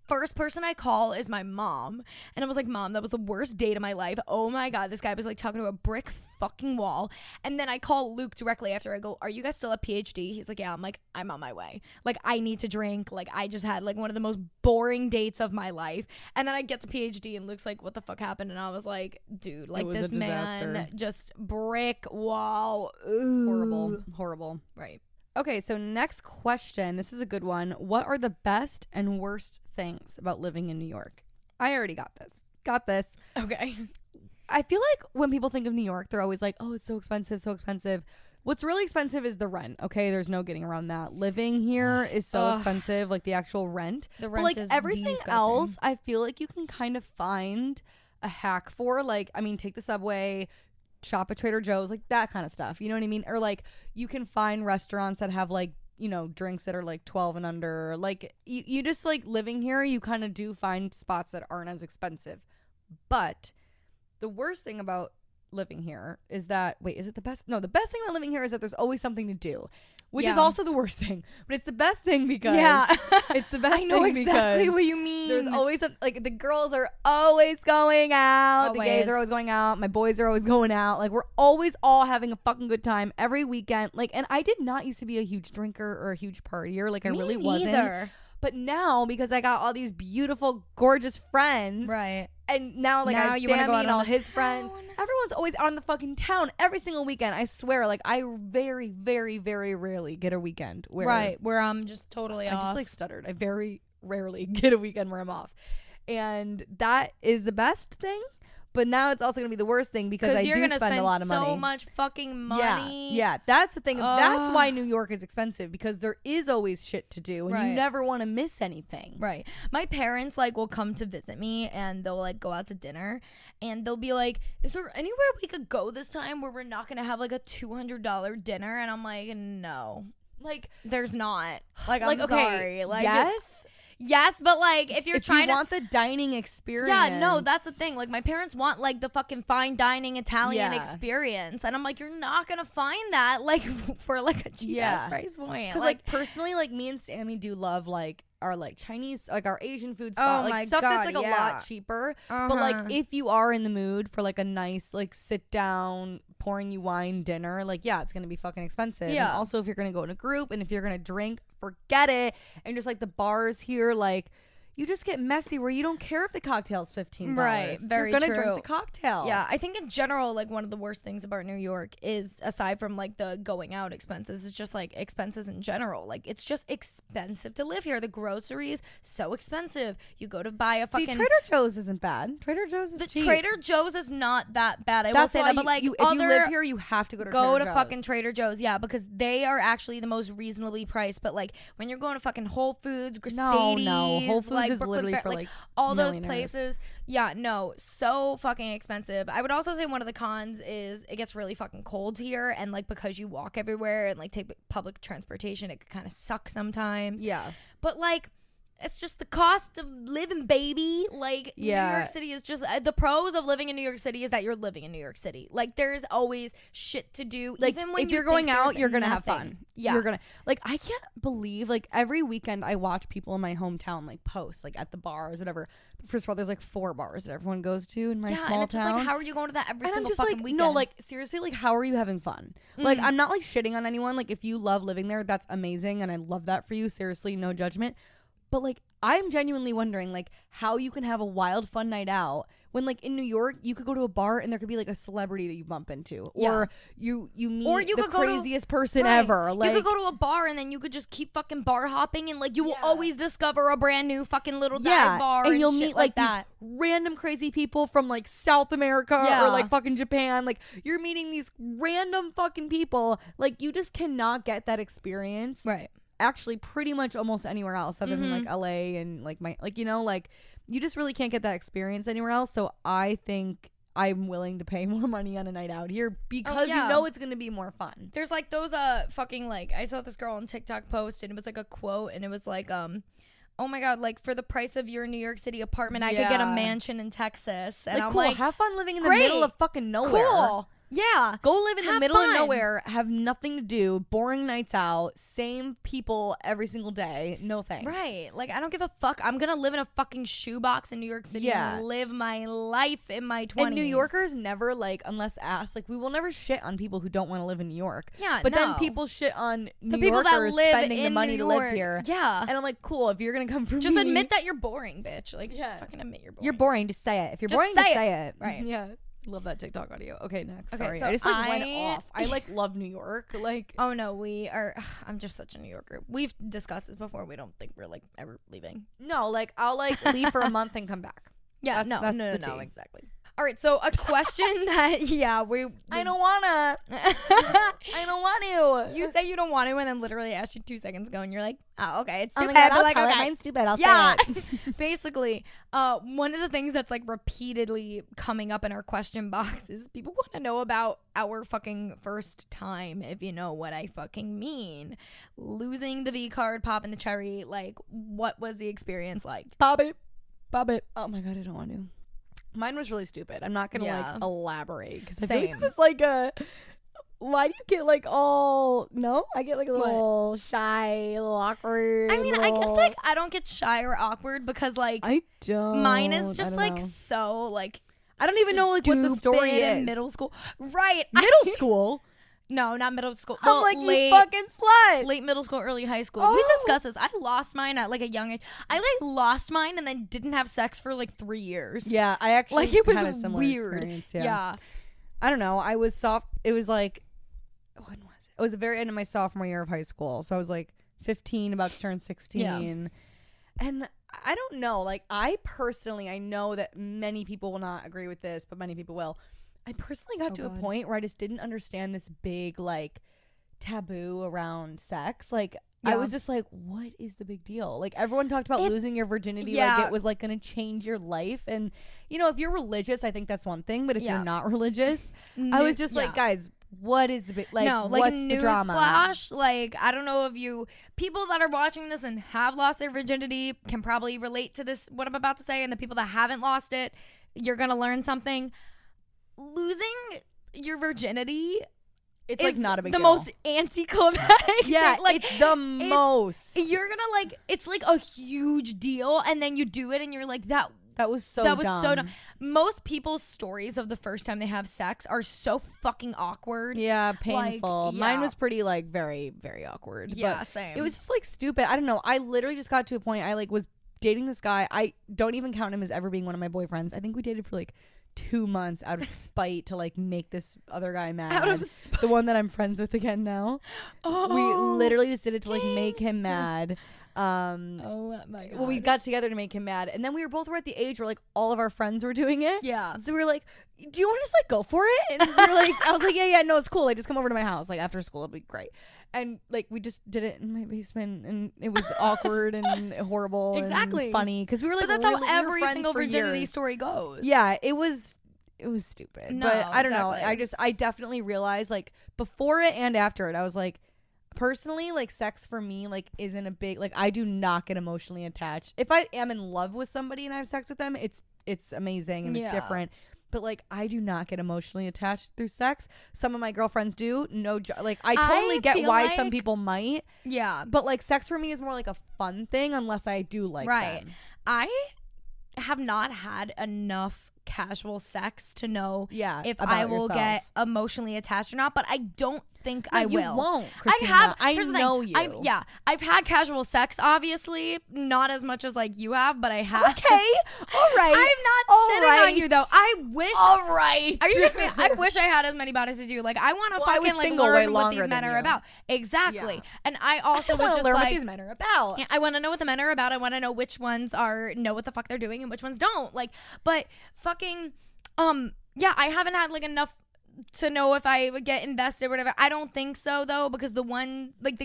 First person I call is my mom. And I was like, Mom, that was the worst date of my life. Oh my God. This guy was like talking to a brick fucking wall. And then I call Luke directly after. I go, are you guys still at PhD? He's like, yeah. I'm like, I'm on my way. Like, I need to drink. Like, I just had like one of the most boring dates of my life. And then I get to PhD and Luke's like, what the fuck happened? And I was like, dude, like this man just brick wall. Ugh. Horrible. Right. Okay, so next question. This is a good one. What are the best and worst things about living in New York? I already got this. Okay. I feel like when people think of New York, they're always like, oh, it's so expensive, so expensive. What's really expensive is the rent, okay? There's no getting around that. Living here is so expensive, like the actual rent. The rent but like is everything disgusting. else, I feel like you can kind of find a hack for. Like, I mean, take the subway, shop at Trader Joe's, like that kind of stuff. You know what I mean? Or like you can find restaurants that have like, you know, drinks that are like 12 and under. Like you just like living here, you kind of do find spots that aren't as expensive. But the worst thing about living here is that, wait, is it the best? No, the best thing about living here is that there's always something to do, which is also the worst thing. But it's the best thing because it's the best I know thing exactly because what you mean. there's always like the girls are always going out. Always. The gays are always going out. My boys are always going out. Like we're always all having a fucking good time every weekend. Like, and I did not used to be a huge drinker or a huge partier. Like I really wasn't. But now, because I got all these beautiful, gorgeous friends, right? And now, like, now I have Sammy and all his friends. Everyone's always out in the fucking town every single weekend. I swear, like, I very, very, very rarely get a weekend where I'm just totally off. I just like stuttered. I very rarely get a weekend where I'm off, and that is the best thing. But now it's also gonna be the worst thing because I do spend a lot of money. So much fucking money. Yeah. That's the thing. That's why New York is expensive, because there is always shit to do, and you never want to miss anything. Right. My parents like will come to visit me, and they'll like go out to dinner, and they'll be like, "Is there anywhere we could go this time where we're not gonna have like a $200 dinner?" And I'm like, "No, like there's not. Like I'm sorry. Like Yes, but like if you want the dining experience. Yeah, no, that's the thing. Like my parents want like the fucking fine dining Italian experience, and I'm like, you're not gonna find that like for like a cheap ass price point. Because like personally, like me and Sammy do love like our like Chinese, like our Asian food spot, like stuff that's like a lot cheaper. But like if you are in the mood for like a nice like sit down, pouring you wine dinner, like it's gonna be fucking expensive. Yeah. And also if you're gonna go in a group and if you're gonna drink, forget it. And just like the bars here, like you just get messy where you don't care if the cocktail's $15. Right, very You're true. gonna drink the cocktail. Yeah, I think in general, like one of the worst things about New York is, aside from like the going out expenses, is just like expenses in general. Like it's just expensive to live here. The groceries so expensive. You go to buy a fucking Trader Joe's isn't bad. Trader Joe's is cheap. Trader Joe's is not that bad. I will say that, but like if you live here, you have to go to Trader Joe's. Fucking Trader Joe's, yeah, because they are actually the most reasonably priced. But like when you're going to fucking Whole Foods, Stadies, no, Whole Foods like is Brooklyn literally Fair, for like all those places. Yeah, no, so fucking expensive. I would also say one of the cons is it gets really fucking cold here, and like because you walk everywhere and like take public transportation, it could kind of suck sometimes. Yeah, but like it's just the cost of living, baby. Like New York City is just the pros of living in New York City is that you're living in New York City. Like there's always shit to do. Like even when if you're going out, you're gonna nothing. have fun. Yeah, you're gonna like. I can't believe like every weekend I watch people in my hometown like post like at the bars, whatever. First of all, there's like 4 bars that everyone goes to in my small and it's town. Just like, how are you going to that every single just fucking like, weekend? No, like seriously, like how are you having fun? Like I'm not like shitting on anyone. Like if you love living there, that's amazing, and I love that for you. Seriously, no judgment. But like I'm genuinely wondering like how you can have a wild fun night out when like in New York you could go to a bar and there could be like a celebrity that you bump into, or you meet or you the craziest person ever. Like you could go to a bar and then you could just keep fucking bar hopping, and like you will always discover a brand new fucking little dive bar, and you'll shit meet like that. These random crazy people from like South America or like fucking Japan. Like you're meeting these random fucking people. Like you just cannot get that experience. Right. Actually pretty much almost anywhere else other than like LA and like my like, you know, like you just really can't get that experience anywhere else. So I think I'm willing to pay more money on a night out here because you know it's gonna be more fun. There's like those fucking like I saw this girl on TikTok post and it was like a quote and it was like oh my god, like for the price of your New York City apartment I could get a mansion in Texas. And like, I'm cool, like, have fun living in the middle of fucking nowhere. Cool. Yeah. Go live in the middle of nowhere, have nothing to do, boring nights out, same people every single day. No thanks. Right. Like, I don't give a fuck. I'm going to live in a fucking shoebox in New York City and live my life in my 20s. And New Yorkers never, like, unless asked, like, we will never shit on people who don't want to live in New York. Yeah, But then people shit on the New people Yorkers that live spending the money to live here. Yeah. And I'm like, cool, if you're going to come from just me. admit that you're boring, bitch. Like, just fucking admit you're boring. You're boring. Just say it. If you're just boring, just say it. Right. Yeah. Love that TikTok audio. Okay, next. Okay, Sorry. so I just like went off. I like love New York. Like, oh no, we are. I'm just such a New Yorker. We've discussed this before. We don't think we're like ever leaving. No, like I'll like leave for a month and come back. Yeah, no, exactly. All right, so a question that I don't wanna. I don't want to. You say you don't want to, and then literally asked you 2 seconds ago, and you're like, oh, okay, it's stupid. Oh my God, I'll tell it. Mine's stupid. I'll say it. Basically, one of the things that's like repeatedly coming up in our question box is people want to know about our fucking first time, if you know what I fucking mean. Losing the V card, popping the cherry, like what was the experience like? Pop it. Oh my God, I don't want to. Mine was really stupid. I'm not gonna like elaborate because I think this is like a. Why do you get like all? No, I get like a little shy, a little awkward. I mean, I guess like I don't get shy or awkward because like I don't. Mine is just like so like I don't even know like what the story is. In middle school, right? Middle school. No, not middle school. I'm like, you fucking slut. Late middle school, early high school. We discussed this. I lost mine at like a young age. I like lost mine and then didn't have sex for like 3 years. Yeah, I actually like it was had a similar weird. Experience, Yeah. I don't know. I was soft. It was like, when was it? It was the very end of my sophomore year of high school. So I was like 15, about to turn 16. Yeah. And I don't know. Like I personally, I know that many people will not agree with this, but many people will. I personally got to a point where I just didn't understand this big like taboo around sex. Like I was just like, what is the big deal? Like everyone talked about losing your virginity like it was like going to change your life. And you know, if you're religious, I think that's one thing. But if you're not religious, I was just like, guys, what is the big like? No, like what's the drama? Flash, like I don't know if you people that are watching this and have lost their virginity can probably relate to this what I'm about to say, and the people that haven't lost it, you're gonna learn something. Losing your virginity, it's like not a big the deal. Most anticlimactic. Yeah, like it's the most. You're gonna like it's like a huge deal, and then you do it, and you're like that was so dumb. Most people's stories of the first time they have sex are so fucking awkward. Yeah, painful. Like, mine was pretty like very, very awkward. Yeah, but same. It was just like stupid. I don't know. I literally just got to a point I like was dating this guy. I don't even count him as ever being one of my boyfriends. I think we dated for like 2 months out of spite to like make this other guy mad. Out of spite. The one that I'm friends with again now. We literally just did it to like make him mad. Oh my god. Well, we got together to make him mad, and then we both were at the age where like all of our friends were doing it. Yeah. So we were like, "Do you want to just like go for it?" And we were like, "I was like, yeah, no, it's cool. Like, just come over to my house. Like after school, it'll be great." And like we just did it in my basement, and it was awkward and horrible, exactly, and funny because we were like, but that's how every single virginity years. Story goes. Yeah, it was stupid, no, but I don't exactly. know. I definitely realized like before it and after it, I was like, personally, like sex for me like isn't a big like I do not get emotionally attached. If I am in love with somebody and I have sex with them, it's amazing and it's different. But like I do not get emotionally attached through sex. Some of my girlfriends do. Like I totally get why some people might. Yeah. But like sex for me is more like a fun thing unless I do like them. I have not had enough casual sex to know if I will get emotionally attached or not, but I don't think I will. You won't, Christina. I know you. I've had casual sex, obviously, not as much as like you have, but I have. Okay, all right. I'm not shitting on you though. I wish. All right. Are you kidding me? I wish I had as many bodies as you. Like I want to fucking like learn what these men are about. Exactly. And I also was just learn like, what these men are about. I want to know what the men are about. I want to know which ones know what the fuck they're doing and which ones don't. Like, but fucking, I haven't had like enough to know if I would get invested or whatever. I don't think so though, because the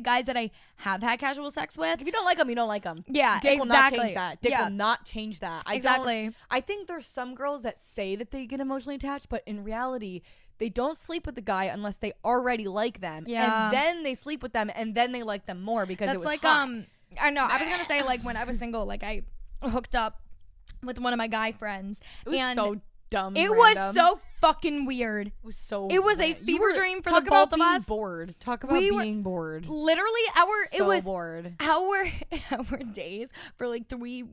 guys that I have had casual sex with, if you don't like them, you don't like them. Yeah, Dick exactly. will not change that. Dick will not change that. Exactly. I think there's some girls that say that they get emotionally attached, but in reality, they don't sleep with the guy unless they already like them. Yeah. And then they sleep with them, and then they like them more because that's it was like hot. I know. I was gonna say like when I was single, like I hooked up with one of my guy friends. It was so dumb. It was so fucking weird. It was so. It was a fever dream for the both of us. Bored. Talk about being bored. Literally, bored. Our days for like 3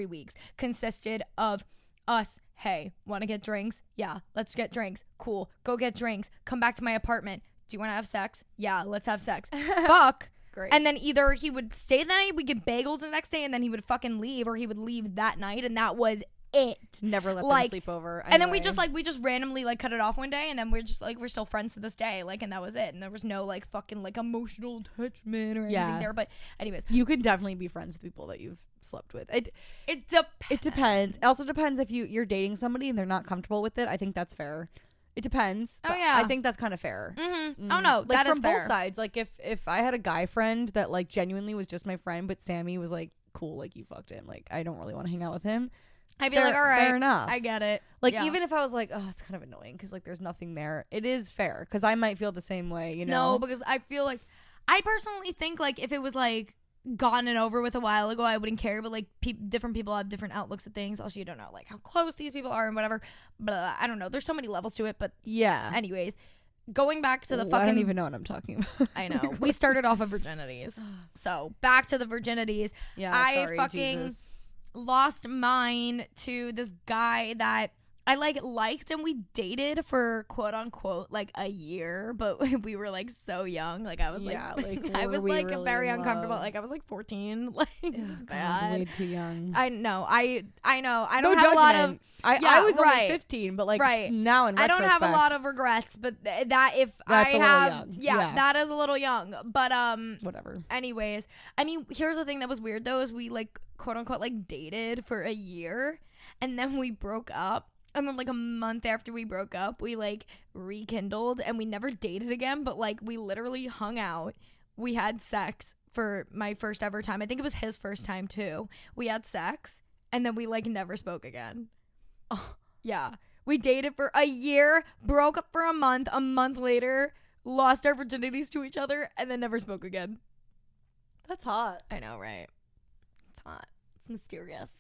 weeks consisted of us. Hey, want to get drinks? Yeah, let's get drinks. Cool. Go get drinks. Come back to my apartment. Do you want to have sex? Yeah, let's have sex. Fuck. Great. And then either he would stay the night, we get bagels the next day, and then he would fucking leave, or he would leave that night, and that was it. Never let them sleep over. Anyway. And then we just randomly like cut it off one day, and then we're just like, we're still friends to this day, like, and that was it. And there was no like fucking like emotional attachment or anything there. But anyways, you could definitely be friends with people that you've slept with. It depends. It also depends if you're dating somebody and they're not comfortable with it. I think that's fair. It depends. Oh yeah, I think that's kind of fair. Mm-hmm. Oh no, like that from is fair. both sides. Like if I had a guy friend that like genuinely was just my friend, but Sammy was like cool, like you fucked him, like I don't really want to hang out with him. I'd be like, all right, fair enough. I get it. Like even if I was like, oh, it's kind of annoying because like there's nothing there. It is fair because I might feel the same way. You know? No, because I feel like I personally think like if it was like gotten it over with a while ago, I wouldn't care. But like different people have different outlooks of things. Also, you don't know like how close these people are and whatever. Blah, I don't know. There's so many levels to it. But yeah. Anyways, going back to the fucking. I don't even know what I'm talking about. I know. We started off of virginities, so back to the virginities. Yeah. I fucking lost mine to this guy that I liked, and we dated for quote unquote like a year, but we were like so young. Like I was like I was like really very uncomfortable. Like I was like 14. Like it was bad. Way too young. I know. I know. I no don't have judgment. a lot of. I was only 15, but like now in retrospect, I don't have a lot of regrets. But that if that's I have, yeah, that is a little young. But whatever. Anyways, I mean, here's the thing that was weird though is we like quote unquote like dated for a year, and then we broke up. And then like a month after we broke up, we like rekindled and we never dated again, but like we literally hung out. We had sex for my first ever time. I think it was his first time too. We had sex and then we like never spoke again. Oh, yeah. We dated for a year, broke up for a month later, lost our virginities to each other, and then never spoke again. That's hot. I know, right? It's hot. It's mysterious.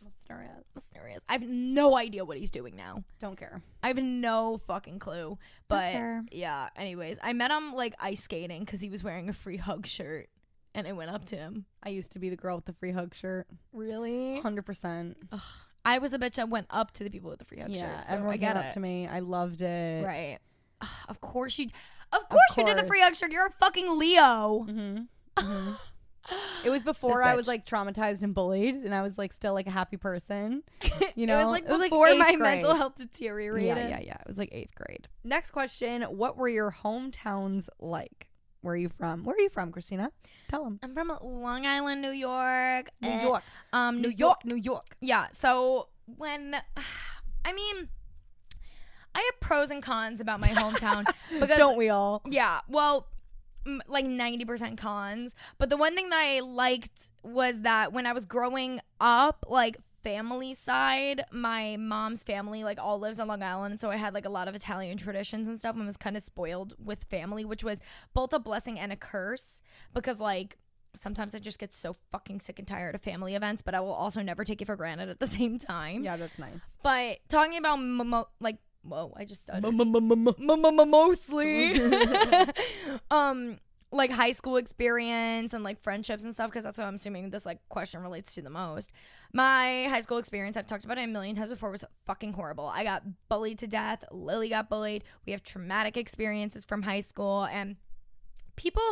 I have no idea what he's doing now. Don't care. I have no fucking clue. But yeah, anyways, I met him like ice skating because he was wearing a free hug shirt. And I went up to him. I used to be the girl with the free hug shirt. Really? 100%. Ugh. I was the bitch that went up to the people with the free hug shirt. So everyone came up to me. I loved it. Right. Of course you did the free hug shirt. You're a fucking Leo. Mm-hmm. Mm-hmm. It was before I was like traumatized and bullied, and I was like still like a happy person. You know, it was like before my mental health deteriorated. Yeah. It was like 8th grade. Next question: what were your hometowns like? Where are you from? Where are you from, Christina? Tell them. I'm from Long Island, New York. New York. Yeah. So when, I mean, I have pros and cons about my hometown because don't we all? Yeah. Well, like 90% cons. But the one thing that I liked was that when I was growing up, like family side, my mom's family like all lives on Long Island, and so I had like a lot of Italian traditions and stuff and was kind of spoiled with family, which was both a blessing and a curse because like sometimes I just get so fucking sick and tired of family events, but I will also never take it for granted at the same time. Yeah, that's nice. But talking about like whoa, I just stuttered. Mostly like high school experience and like friendships and stuff, because that's what I'm assuming this like question relates to the most. My high school experience, I've talked about it a million times before, was fucking horrible. I got bullied to death. Lily got bullied. We have traumatic experiences from high school, and people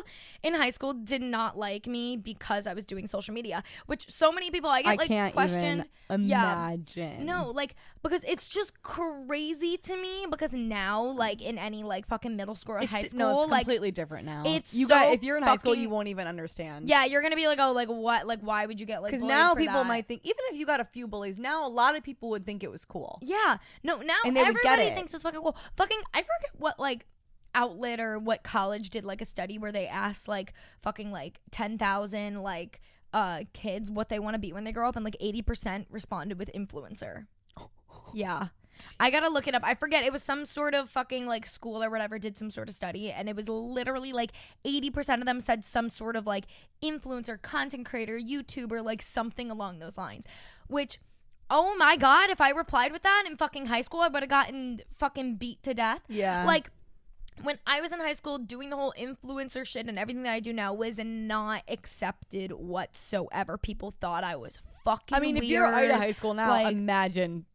in high school did not like me because I was doing social media, which so many people I can't question. Even imagine. Yeah, no, like because it's just crazy to me because now like in any like fucking middle school or high school, no, it's like completely different now. It's if you're in high school, you won't even understand. Yeah, you're gonna be like, oh, like what, like why would you get like? Because now people might think, even if you got a few bullies, now a lot of people would think it was cool. Yeah, no, now and everybody thinks it's fucking cool. Fucking, I forget what like outlet or what college did like a study where they asked like fucking like 10,000 like kids what they want to be when they grow up, and like 80% responded with influencer. Yeah, I gotta look it up. I forget, it was some sort of fucking like school or whatever did some sort of study, and it was literally like 80% of them said some sort of like influencer, content creator, YouTuber, like something along those lines, which, oh my god, if I replied with that in fucking high school, I would have gotten fucking beat to death. Yeah, like when I was in high school, doing the whole influencer shit and everything that I do now was not accepted whatsoever. People thought I was fucking weird. If you're out of high school now, like, imagine.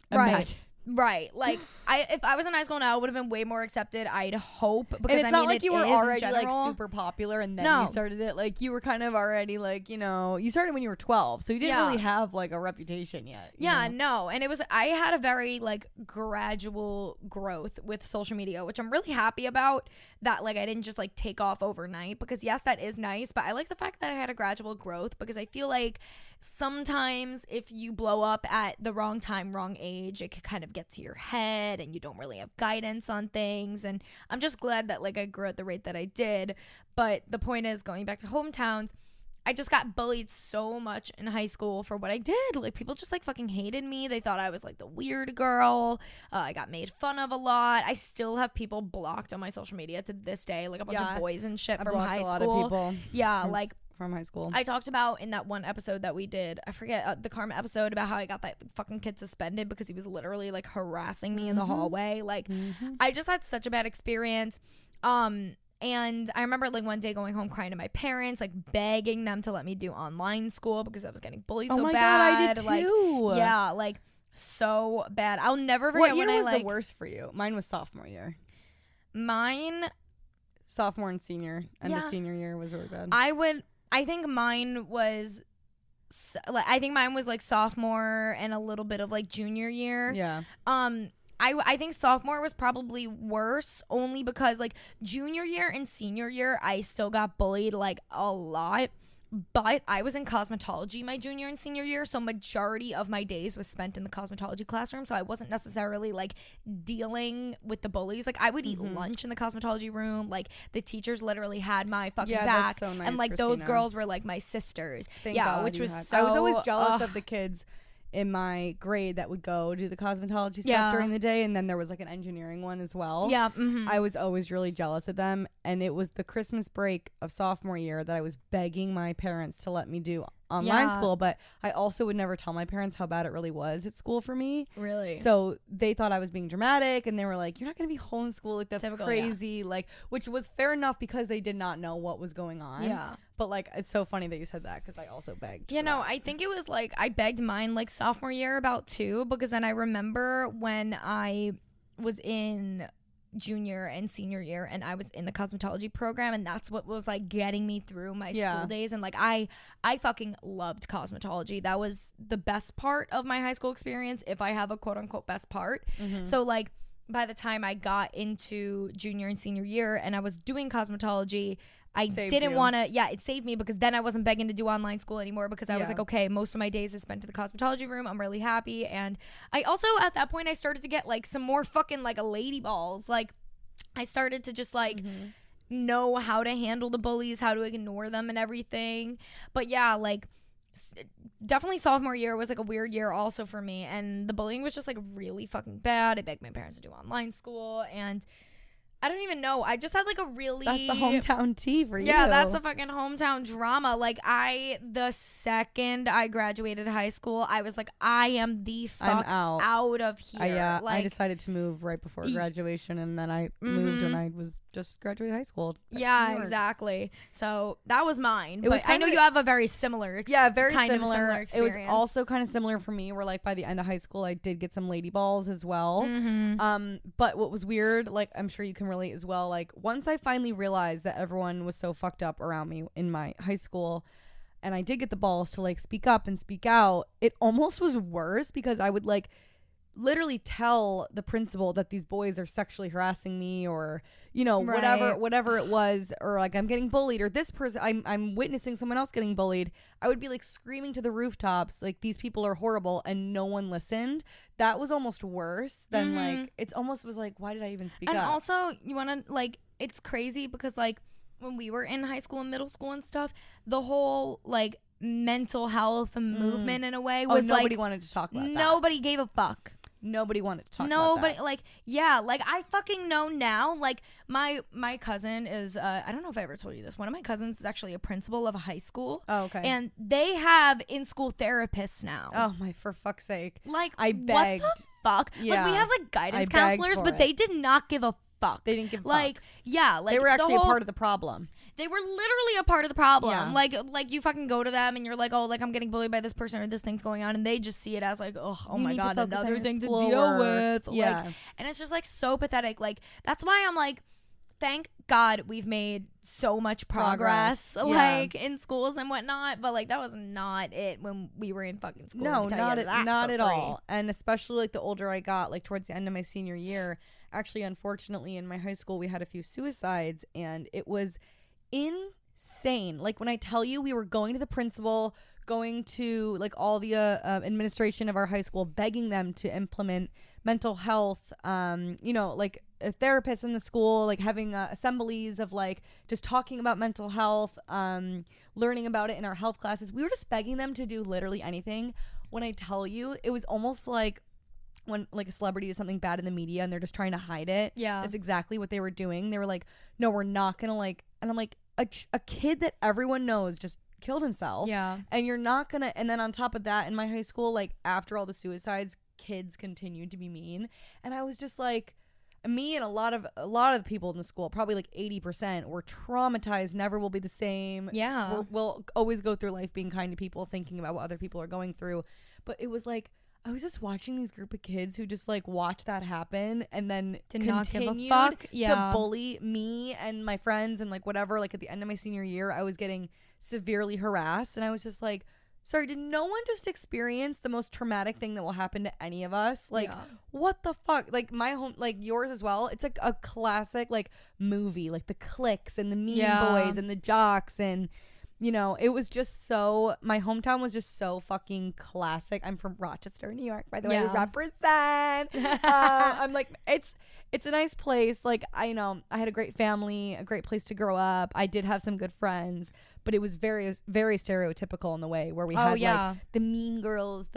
Right. Like, if I was in high school now, I would have been way more accepted, I'd hope. Because, and it's not like you were already, like, super popular and then No. you started it. Like, you were kind of already, like, you know, you started when you were 12, so you didn't really have, like, a reputation yet. Yeah, no. And I had a very, like, gradual growth with social media, which I'm really happy about, that, like, I didn't just, like, take off overnight. Because, yes, that is nice, but I like the fact that I had a gradual growth, because I feel like sometimes if you blow up at the wrong time, wrong age, it could kind of get to your head and you don't really have guidance on things. And I'm just glad that like I grew at the rate that I did. But the point is, going back to hometowns, I just got bullied so much in high school for what I did. Like, people just like fucking hated me. They thought I was like the weird girl. I got made fun of a lot. I still have people blocked on my social media to this day, like a bunch of boys and shit from high school. A lot of people. Yeah, like from high school. I talked about in that one episode that we did, I forget, the Karma episode, about how I got that fucking kid suspended because he was literally like harassing me in the hallway. Like, I just had such a bad experience. And I remember like one day going home crying to my parents, like begging them to let me do online school because I was getting bullied so bad. Oh my god, I did too. Like, yeah, like so bad. I'll never forget what year when was I the worst for you. Mine was sophomore year. Mine, sophomore and senior, and the senior year was really bad. I think mine was like sophomore and a little bit of like junior year. Yeah. I think sophomore was probably worse, only because like junior year and senior year I still got bullied like a lot. But I was in cosmetology my junior and senior year, so majority of my days was spent in the cosmetology classroom, so I wasn't necessarily like dealing with the bullies. Like, I would eat lunch in the cosmetology room. Like, the teachers literally had my fucking back. That's so nice, and like Christina. Those girls were like my sisters. Thank God which was so. I was always jealous of the kids in my grade that would go do the cosmetology stuff during the day, and then there was like an engineering one as well. Yeah. I was always really jealous of them, and it was the Christmas break of sophomore year that I was begging my parents to let me do online school, but I also would never tell my parents how bad it really was at school for me. Really? So they thought I was being dramatic, and they were like, you're not going to be homeschooled, like that's typical, crazy, like, which was fair enough because they did not know what was going on. Yeah. But like, it's so funny that you said that because I also begged. You know, I think it was like I begged mine like sophomore year about too, because then I remember when I was in junior and senior year, and I was in the cosmetology program, and that's what was like getting me through my school days. And like I fucking loved cosmetology. That was the best part of my high school experience, if I have a quote unquote best part. So like by the time I got into junior and senior year and I was doing cosmetology, I didn't want to, it saved me, because then I wasn't begging to do online school anymore, because I was like, okay, most of my days is spent in the cosmetology room. I'm really happy. And I also, at that point, I started to get like some more fucking like a lady balls. Like I started to just like know how to handle the bullies, how to ignore them and everything. But yeah, like definitely sophomore year was like a weird year also for me. And the bullying was just like really fucking bad. I begged my parents to do online school, and I don't even know. I just had like a really... That's the hometown tea for you. Yeah, that's the fucking hometown drama. Like the second I graduated high school, I was like, I am the fuck out of here. I decided to move right before graduation, and then I moved when I was just graduated high school. Yeah, exactly. So that was mine. But I know you have a very similar similar experience. It was also kind of similar for me, where like by the end of high school, I did get some lady balls as well. But what was weird, like I'm sure you can relate as well, like once I finally realized that everyone was so fucked up around me in my high school, and I did get the balls to like speak up and speak out, it almost was worse, because I would like literally tell the principal that these boys are sexually harassing me, or you know, whatever it was, or like I'm getting bullied, or this person, I'm witnessing someone else getting bullied. I would be like screaming to the rooftops like these people are horrible, and no one listened. That was almost worse than like, it's almost was like, why did I even speak up? And also, you want to like, it's crazy because like when we were in high school and middle school and stuff, the whole like mental health movement in a way was nobody wanted to talk about that. Nobody gave a fuck. Nobody wanted to talk about that. Like, yeah, like I fucking know now. Like my cousin is, I don't know if I ever told you this. One of my cousins is actually a principal of a high school. Oh, okay. And they have in-school therapists now. Oh my, for fuck's sake. Like, I begged. What the fuck? Yeah. Like we have like guidance counselors, but they did not give a fuck. They didn't give a fuck. Yeah, like they were actually a part of the problem. They were literally a part of the problem. Yeah. Like you fucking go to them and you're like, oh, like I'm getting bullied by this person or this thing's going on, and they just see it as like, oh my god, another thing to deal with. Yeah. Like, and it's just like so pathetic. Like that's why I'm like, thank God we've made so much progress. Like in schools and whatnot. But like that was not it when we were in fucking school. No, not at all. And especially like the older I got, like towards the end of my senior year, actually, unfortunately, in my high school, we had a few suicides, and it was insane. Like when I tell you, we were going to the principal, going to like all the administration of our high school, begging them to implement mental health, you know, like a therapist in the school, like having assemblies of like just talking about mental health, learning about it in our health classes. We were just begging them to do literally anything. When I tell you, it was almost like when like a celebrity does something bad in the media and they're just trying to hide it. Yeah, that's exactly what they were doing. They were like, no, we're not gonna like, and I'm like, a kid that everyone knows just killed himself. Yeah, and you're not gonna. And then on top of that, in my high school, like after all the suicides, kids continued to be mean, and I was just like, me and a lot of the people in the school, probably like 80%, were traumatized. Never will be the same. Yeah, we'll always go through life being kind to people, thinking about what other people are going through. But it was like, I was just watching these group of kids who just like watched that happen and then continued to bully me and my friends and like whatever. Like at the end of my senior year, I was getting severely harassed, and I was just like, sorry, did no one just experience the most traumatic thing that will happen to any of us? Like, what the fuck? Like my home, like yours as well. It's like a classic like movie, like the cliques and the mean boys and the jocks, and you know, it was just so, my hometown was just so fucking classic. I'm from Rochester, New York, by the way. Represent. I'm like, it's a nice place. Like, I know I had a great family, a great place to grow up. I did have some good friends, but it was very, very stereotypical in the way where we had like the mean girls.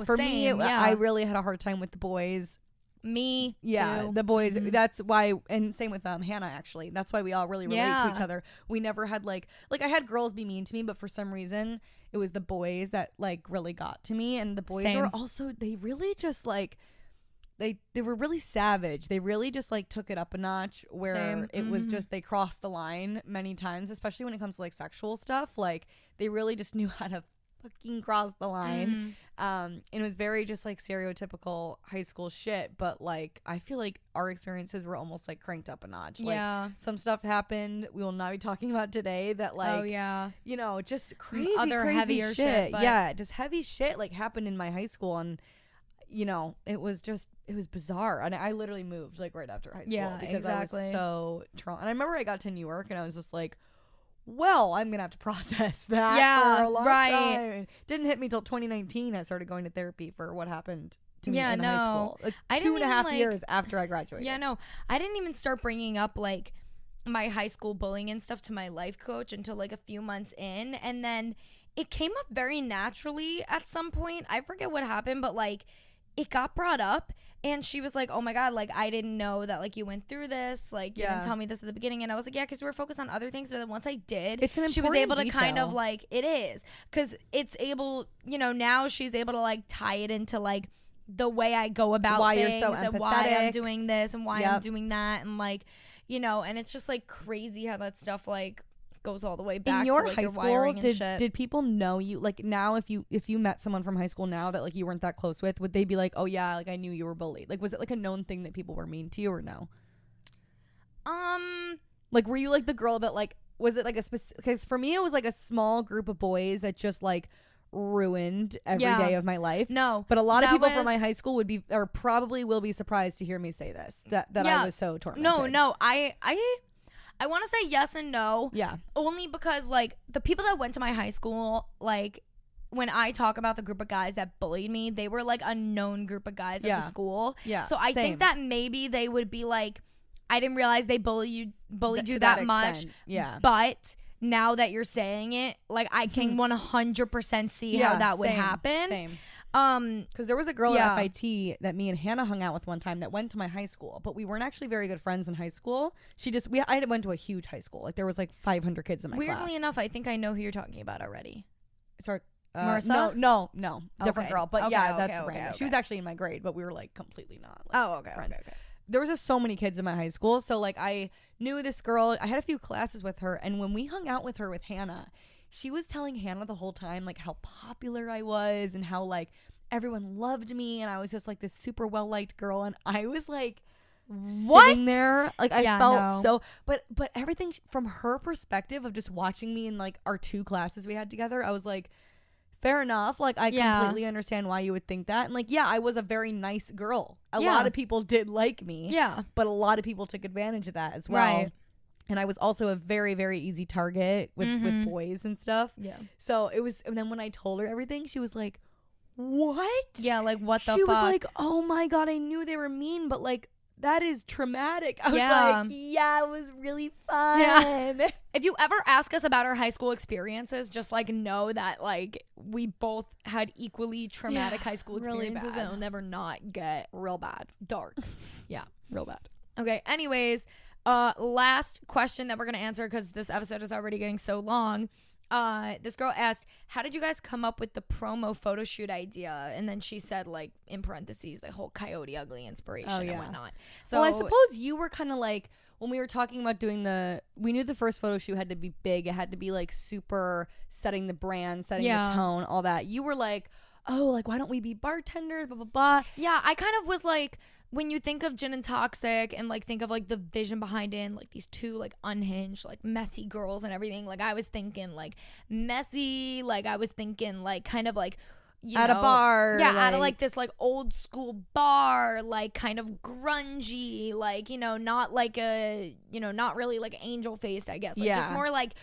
For me, I really had a hard time with the boys. Me too. The boys. That's why, and same with Hannah, actually. That's why we all really relate to each other. We never had like I had girls be mean to me, but for some reason it was the boys that like really got to me. And the boys were also, they really just like, they were really savage. They really just like took it up a notch, where it was just, they crossed the line many times, especially when it comes to like sexual stuff. Like they really just knew how to fucking cross the line. It was very just like stereotypical high school shit, but like I feel like our experiences were almost like cranked up a notch. Like some stuff happened we will not be talking about today that like you know, just crazy heavier shit. Yeah, just heavy shit like happened in my high school, and you know, it was bizarre. And I literally moved like right after high school because I was so and I remember I got to New York and I was just like, well, I'm gonna have to process that for a long time. It didn't hit me till 2019. I started going to therapy for what happened to me in high school. Like I 2.5 years after I graduated. Yeah, no, I didn't even start bringing up like my high school bullying and stuff to my life coach until like a few months in, and then it came up very naturally at some point. I forget what happened, but like it got brought up. And she was like, oh my God, like, I didn't know that, like, you went through this. Like, you didn't tell me this at the beginning. And I was like, yeah, because we were focused on other things. But then once I did, she was able to kind of, like, it is. Because it's able, you know, now she's able to, like, tie it into, like, the way I go about why things. You're so and why I'm doing this and why I'm doing that. And, like, you know, and it's just, like, crazy how that stuff, like, goes all the way back in your to like high your school. Wiring and shit. Did people know you like now? If you met someone from high school now that like you weren't that close with, would they be like, oh yeah, like I knew you were bullied? Like was it like a known thing that people were mean to you or no? Like were you like the girl that like was it like a specific? Because for me it was like a small group of boys that just like ruined every day of my life. No, but a lot of people from my high school would be or probably will be surprised to hear me say this that I was so tormented. No, I want to say yes and no. Yeah. Only because, like, the people that went to my high school, like, when I talk about the group of guys that bullied me, they were, like, a known group of guys at the school. Yeah. So I think that maybe they would be like, I didn't realize they bullied you that much. Yeah. But now that you're saying it, like, I can 100% see how that would happen. Same. Because there was a girl at FIT that me and Hannah hung out with one time that went to my high school, but we weren't actually very good friends in high school. I went to a huge high school. Like there was like 500 kids in my class. Weirdly enough, I think I know who you're talking about already. Sorry, Marissa? No, different girl. But that's random. Okay. She was actually in my grade, but we were like completely not. Like, friends. Okay. There was just so many kids in my high school, so like I knew this girl. I had a few classes with her, and when we hung out with her with Hannah, she was telling Hannah the whole time like how popular I was and how like everyone loved me and I was just like this super well liked girl, and I was like sitting there like I felt so but everything from her perspective of just watching me in like our 2 classes we had together, I was like fair enough, like I completely understand why you would think that. And like I was a very nice girl. A lot of people did like me, but a lot of people took advantage of that as well. Right. And I was also a very, very easy target with boys and stuff. Yeah. So it was, and then when I told her everything, she was like, what? Yeah, like what the fuck? She was like, oh my God, I knew they were mean, but like that is traumatic. I was like, yeah, it was really fun. Yeah. If you ever ask us about our high school experiences, just like know that like we both had equally traumatic high school experiences, really, and it'll never not get real bad. Dark. Yeah. Real bad. Okay. Anyways, last question that we're gonna answer because this episode is already getting so long. This girl asked, how did you guys come up with the promo photo shoot idea? And then she said, like, in parentheses, the whole Coyote Ugly inspiration and whatnot. So I suppose you were kind of like, when we were talking about doing we knew the first photo shoot had to be big. It had to be like super setting the brand, setting the tone, all that. You were like, oh, like, why don't we be bartenders, blah, blah, blah. Yeah, I kind of was like, when you think of Gin and Toxic and like think of like the vision behind it and like these 2 like unhinged like messy girls and everything, like I was thinking like messy, like I was thinking like kind of like at a bar, out of like this like old school bar, like kind of grungy, like, you know, not like a, you know, not really like angel faced, I guess, like just more like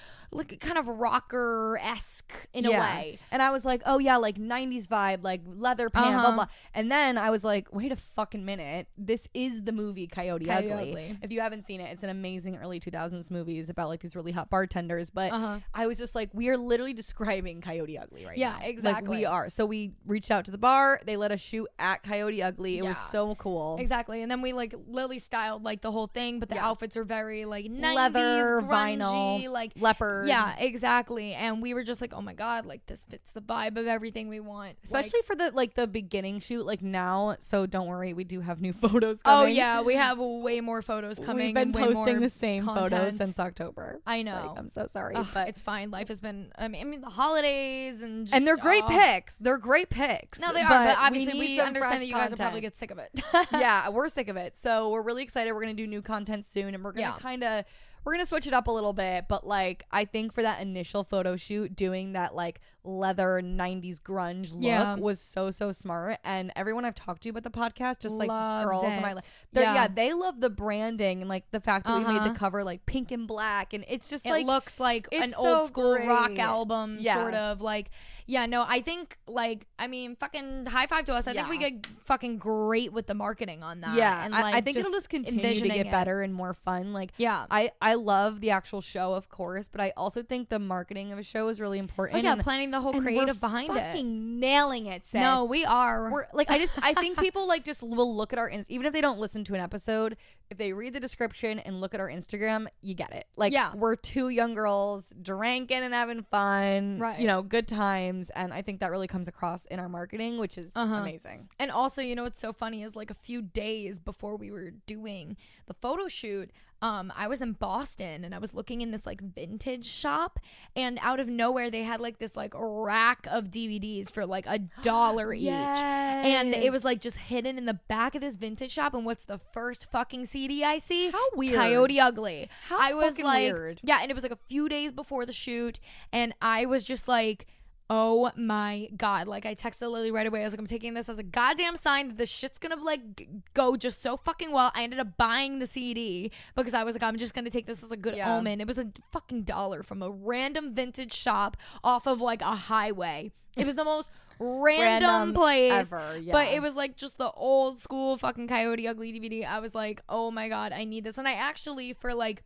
kind of rocker-esque in a way. And I was like, oh yeah, like 90s vibe, like leather pants, blah blah. And then I was like, wait a fucking minute, this is the movie Coyote Ugly. If you haven't seen it, it's an amazing early 2000s movie. It's about like these really hot bartenders, but I was just like, we are literally describing Coyote Ugly right now. Yeah, exactly. Like we are. So we reached out to the bar, they let us shoot at Coyote Ugly. It was so cool. Exactly. And then we like Lily styled like the whole thing, but the outfits are very like 90s, leather, grungy, vinyl, like leopard. Yeah, exactly. And we were just like, oh my God, like this fits the vibe of everything we want. Especially for the beginning shoot, like now. So don't worry, we do have new photos coming. Oh yeah, we have way more photos coming. We've been posting the same content. photos since October. I know. Like, I'm so sorry, but it's fine. Life has been, I mean the holidays and they're great pics. They're great picks. No, they are, but obviously we understand that you guys will probably get sick of it. Yeah, we're sick of it. So we're really excited. We're going to do new content soon, and we're going to we're going to switch it up a little bit. But like, I think for that initial photo shoot, doing that like leather 90s grunge look was so smart. And everyone I've talked to about the podcast, just like girls in my life, they love the branding and like the fact that we made the cover like pink and black, and it's just like, it looks like an old school rock album sort of like. No, I think like, I mean, fucking high five to us. I think we get fucking great with the marketing on that. Yeah, and like, I think it'll just continue to get better and more fun. Like, I love the actual show, of course, but I also think the marketing of a show is really important. Planning the whole creative behind it. Fucking nailing it, sis. No, we are. We're like, I think people like just will look at our even if they don't listen to an episode, if they read the description and look at our Instagram, you get it. Like, we're two young girls drinking and having fun, right? You know, good times, and I think that really comes across in our marketing, which is amazing. And also, you know what's so funny is like a few days before we were doing the photo shoot, I was in Boston and I was looking in this like vintage shop, and out of nowhere they had like this like rack of DVDs for like $1 each. And it was like just hidden in the back of this vintage shop, and what's the first fucking CD I see? How weird. Coyote Ugly. How I was fucking like, weird. Yeah, and it was like a few days before the shoot, and I was just like, oh my God. Like, I texted Lily right away. I was like, I'm taking this as a goddamn sign that this shit's gonna like go just so fucking well. I ended up buying the CD because I was like, I'm just gonna take this as a good omen. It was a fucking $1 from a random vintage shop off of like a highway. It was the most random place ever, but it was like just the old school fucking Coyote Ugly DVD. I was like, oh my God, I need this. And I actually, for like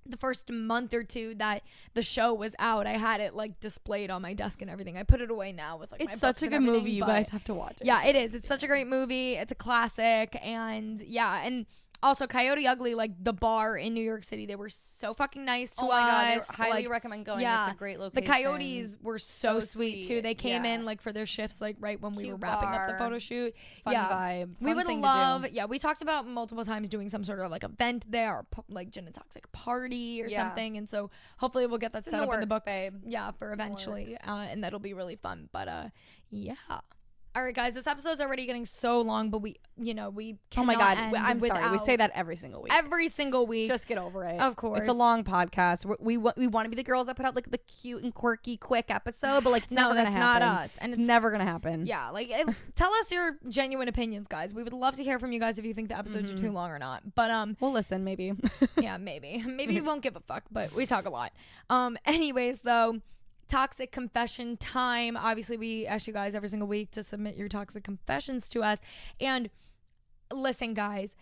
the first month or two that the show was out, I had it like displayed on my desk and everything. I put it away now with like it's my such books a good and movie. You guys have to watch it. Yeah, it is. It's such a great movie. It's a classic. And and also Coyote Ugly, like the bar in New York City, they were so fucking nice to us. Oh my God, I highly recommend going. Yeah, it's a great location. The Coyotes were so sweet too. They came in like for their shifts like right when we were wrapping up the photo shoot. Fun vibe. We would love. Yeah, we talked about multiple times doing some sort of like event there, or like gin and toxic party or something. And so hopefully we'll get that set up in the books. Babe. Yeah, for eventually, and that'll be really fun. But yeah. All right, guys, this episode's already getting so long, but we cannot oh my God, I'm sorry. We say that every single week. Every single week. Just get over it. Of course. It's a long podcast. We want to be the girls that put out like the cute and quirky, quick episode, but like it's never going to happen. Not us. And it's never going to happen. Yeah, like tell us your genuine opinions, guys. We would love to hear from you guys if you think the episodes are too long or not. But we'll listen, maybe. Yeah, maybe. Maybe we won't give a fuck, but we talk a lot. Anyways, though, toxic confession time. Obviously, we ask you guys every single week to submit your toxic confessions to us. And listen, guys,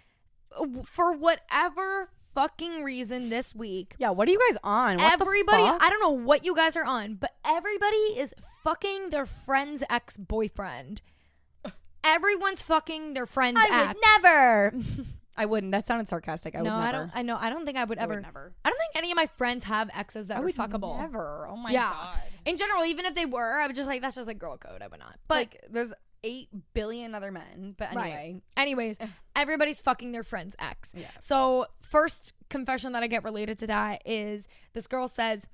for whatever fucking reason this week. Yeah, what are you guys on? Everybody, I don't know what you guys are on, but everybody is fucking their friend's ex-boyfriend. Everyone's fucking their friend's ex. I would never. I wouldn't. That sounded sarcastic. I would never. I don't think I would ever. Never. I don't think any of my friends have exes that were fuckable. Never. Oh my God. In general, even if they were, I would just like, that's just like girl code. I would not. But like, there's 8 billion other men. But anyway. Right. Anyways, everybody's fucking their friend's ex. Yeah. So first confession that I get related to that is this girl says,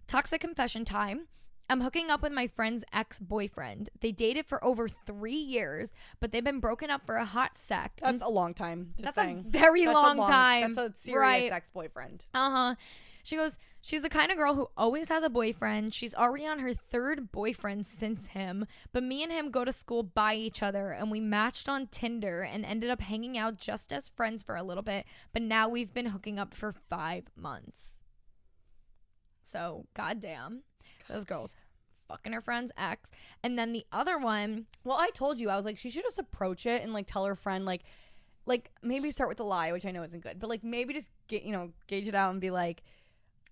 toxic confession time. I'm hooking up with my friend's ex-boyfriend. They dated for over 3 years, but they've been broken up for a hot sec. That's a long time. That's a very long time. That's a serious ex-boyfriend. She goes, she's the kind of girl who always has a boyfriend. She's already on her 3rd boyfriend since him, but me and him go to school by each other, and we matched on Tinder and ended up hanging out just as friends for a little bit, but now we've been hooking up for 5 months. So, goddamn. So this girl's fucking her friend's ex. And then the other one. Well, I told you, I was like, she should just approach it and like tell her friend, like maybe start with a lie, which I know isn't good, but like maybe just gauge it out and be like,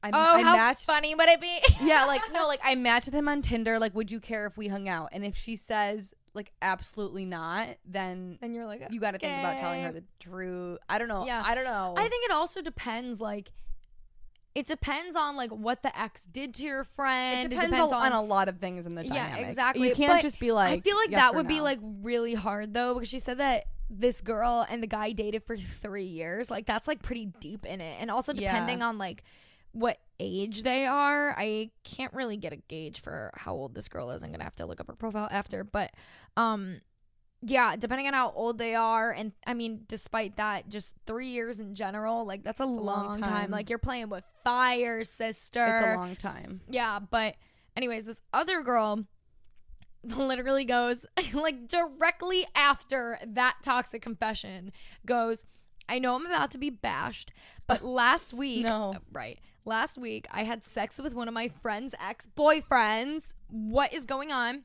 how funny would it be? Yeah, like, no, like I matched with him on Tinder. Like, would you care if we hung out? And if she says like absolutely not, then you're like, you got to think about telling her the truth. I don't know. Yeah. I don't know. I think it also depends, like, it depends on like what the ex did to your friend. It depends on a lot of things in the dynamic. Yeah, exactly. You can't just be like, I feel like that would be like really hard though, because she said that this girl and the guy dated for 3 years. Like that's like pretty deep in it, and also depending on like what age they are. I can't really get a gauge for how old this girl is. I'm gonna have to look up her profile after, but yeah, depending on how old they are, and I mean, despite that, just 3 years in general, like that's a long time. Like you're playing with fire, sister. It's a long time. Yeah, but anyways, this other girl literally goes like directly after that toxic confession goes, I know I'm about to be bashed, but last week, last week I had sex with one of my friend's ex-boyfriends. What is going on?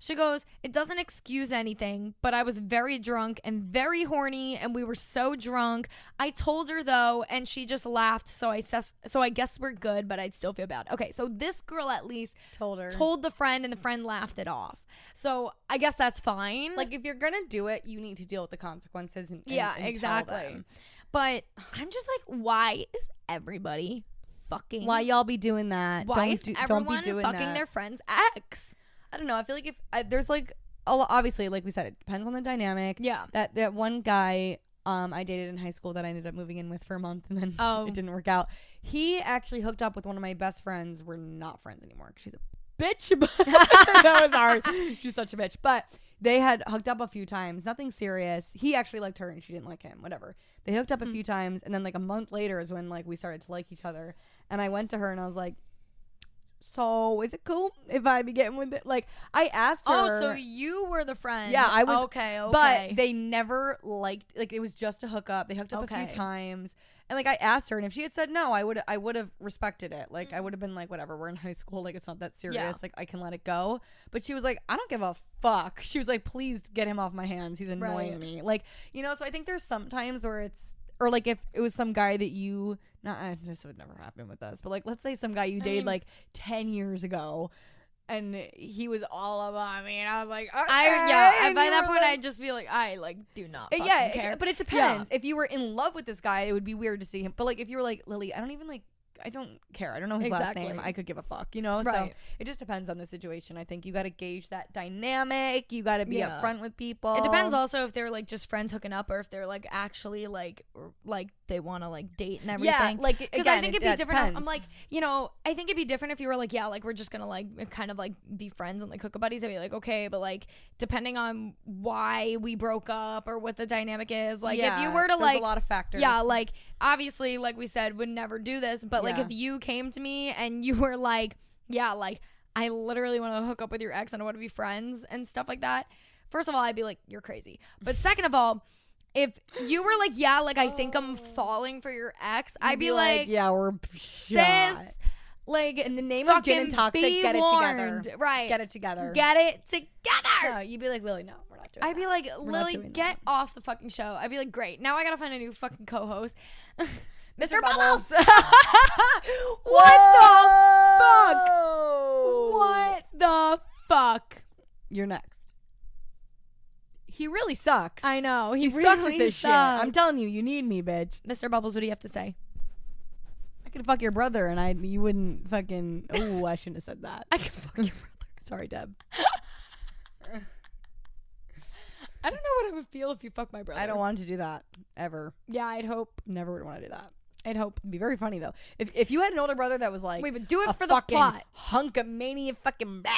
She goes, it doesn't excuse anything, but I was very drunk and very horny, and we were so drunk. I told her, though, and she just laughed, so I guess we're good, but I'd still feel bad. Okay, so this girl at least told the friend, and the friend laughed it off. So I guess that's fine. Like, if you're going to do it, you need to deal with the consequences and exactly. Tell them. But I'm just like, why is everybody fucking... Why y'all be doing that? Why is everyone fucking their friend's ex? I don't know. I feel like if there's like obviously, like we said, it depends on the dynamic. Yeah. That one guy I dated in high school that I ended up moving in with for a month and then it didn't work out. He actually hooked up with one of my best friends. We're not friends anymore because she's a bitch. That was hard. She's such a bitch. But they had hooked up a few times. Nothing serious. He actually liked her and she didn't like him. Whatever. They hooked up a few times, and then like a month later is when like we started to like each other. And I went to her and I was like, so is it cool if I be getting with it? Like I asked her. Oh, so you were the friend. Yeah, I was. Okay. But they never liked, like it was just a hookup. They hooked up a few times. And like I asked her, and if she had said no, I would have respected it. Like I would have been like, whatever, we're in high school, like it's not that serious. Yeah. Like I can let it go. But she was like, I don't give a fuck. She was like, please get him off my hands. He's annoying me. Like, you know, so I think there's some times where it's, or like if it was some guy that you, this would never happen with us, but like let's say some guy you dated like 10 years ago and he was all about me and I was like, okay, and by that point I'd just be like, I like do not fucking care. But it depends. If you were in love with this guy, it would be weird to see him, but like if you were like, Lily, I don't care. I don't know his last name. I could give a fuck, you know? Right. So it just depends on the situation. I think you got to gauge that dynamic. You got to be upfront with people. It depends also if they're like just friends hooking up or if they're like actually like they want to like date and everything. Yeah, like because I think it'd be different. Depends. I'm like, you know, I think it'd be different if you were like, yeah, like we're just gonna like kind of like be friends and like hookup buddies. I'd be like, okay, but like depending on why we broke up or what the dynamic is, like if you were to like a lot of factors. Yeah, like obviously, like we said, would never do this, but like if you came to me and you were like, yeah, like I literally want to hook up with your ex and I want to be friends and stuff like that. First of all, I'd be like, you're crazy. But second of all, if you were like, yeah, like I think I'm falling for your ex, I'd be like, yeah, we're sis, like in the name of gin and toxic, get it together. Right. Get it together. Get it together. No, you'd be like, Lily, no, we're not doing I'd that. be like, Lily, get off the fucking show. I'd be like, great. Now I gotta find a new fucking co-host. Mr. Bubbles. What the fuck? What the fuck? You're next. He really sucks. I know. He really sucks at this shit. I'm telling you, you need me, bitch. Mr. Bubbles, what do you have to say? I could fuck your brother and you wouldn't fucking... Oh, I shouldn't have said that. I could fuck your brother. Sorry, Deb. I don't know what I would feel if you fuck my brother. I don't want to do that. Ever. Yeah, I'd hope. Never would want to do that. I'd hope. It'd be very funny, though. If you had an older brother that was like... Wait, but do it for the plot. Hunkamania fucking... Blah,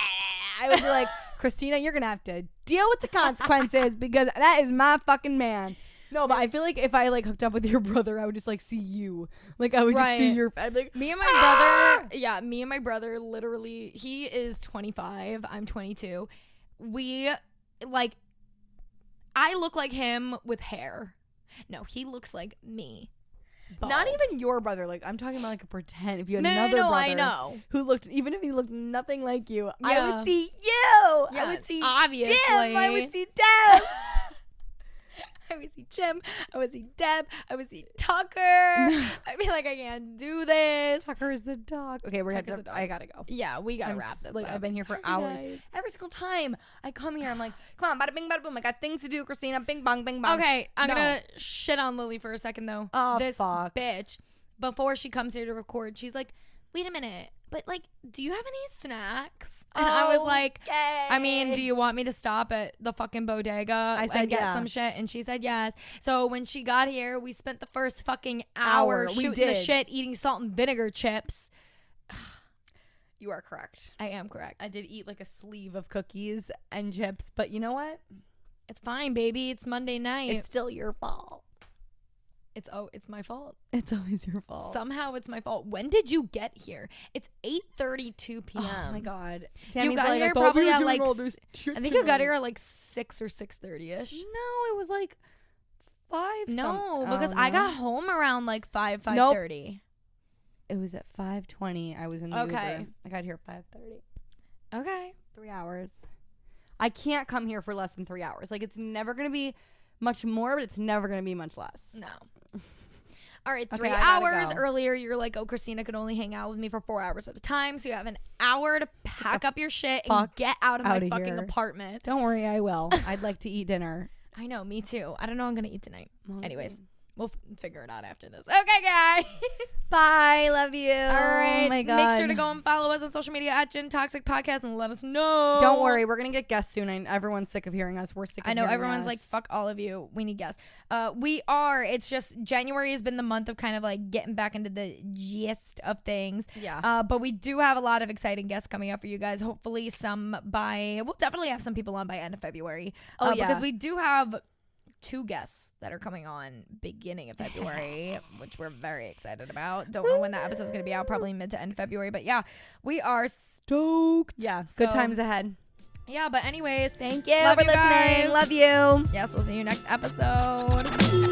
I would be like, Christina, you're going to have to deal with the consequences because that is my fucking man. No, but I feel like if I like hooked up with your brother, I would just like see you. Like I would just see your... I'd be like, me and my brother, literally, he is 25. I'm 22. We, like... I look like him with hair. No, he looks like me. Bald. Not even your brother. Like I'm talking about like a pretend. If you had another brother, I know, who looked, even if he looked nothing like you, I would see you. Yeah, I would see obviously. Jim. I would see Deb. I would see Jim. I would see Deb. I would see Tucker. I'd be like, I can't do this. Tucker's the dog. Okay, I gotta go. Yeah, we gotta wrap this up. I've been here for hours. Guys. Every single time I come here, I'm like, come on, bada bing, bada boom. I got things to do, Christina. Bing bong, bing bong. Okay, I'm gonna shit on Lily for a second though. Oh, this fuck. bitch. Before she comes here to record, she's like, wait a minute, but like, do you have any snacks? And I was like, I mean, do you want me to stop at the fucking bodega and get some shit? And she said yes. So when she got here, we spent the first fucking hour shooting the shit, eating salt and vinegar chips. You are correct. I am correct. I did eat like a sleeve of cookies and chips, but you know what? It's fine, baby. It's Monday night. It's still your fault. It's my fault. It's always your fault. Somehow it's my fault. When did you get here? It's 8:32 p.m. Oh my god. Sammy's you got here probably at like I think you got here at like 6 or 6:30ish. No, it was like 5. No, because I got home around like 5:30. Nope. It was at 5:20. I was in the Uber. I got here at 5:30. Okay. 3 hours. I can't come here for less than 3 hours. Like, it's never going to be much more, but it's never going to be much less. No. All right, 3 hours earlier, you're like, oh, Christina could only hang out with me for 4 hours at a time. So you have an hour to pack up your shit and get out of my fucking apartment. Don't worry, I will. I'd like to eat dinner. I know, me too. I don't know what I'm going to eat tonight. Anyways. We'll figure it out after this. Okay, guys. Bye. Love you. All right. Oh my God. Make sure to go and follow us on social media at Gin Toxic Podcast and let us know. Don't worry. We're going to get guests soon. Everyone's sick of hearing us. We're sick of hearing us. I know. Everyone's like, fuck all of you. We need guests. We are. It's just January has been the month of kind of like getting back into the gist of things. Yeah. But we do have a lot of exciting guests coming up for you guys. Hopefully we'll definitely have some people on by end of February. Oh, yeah. Because we do have 2 guests that are coming on beginning of February, which we're very excited about. Don't know when that episode's going to be out, probably mid to end of February. But yeah, we are stoked. Yeah, good times ahead. Yeah, but anyways, thank you for listening. Love you. Yes, we'll see you next episode.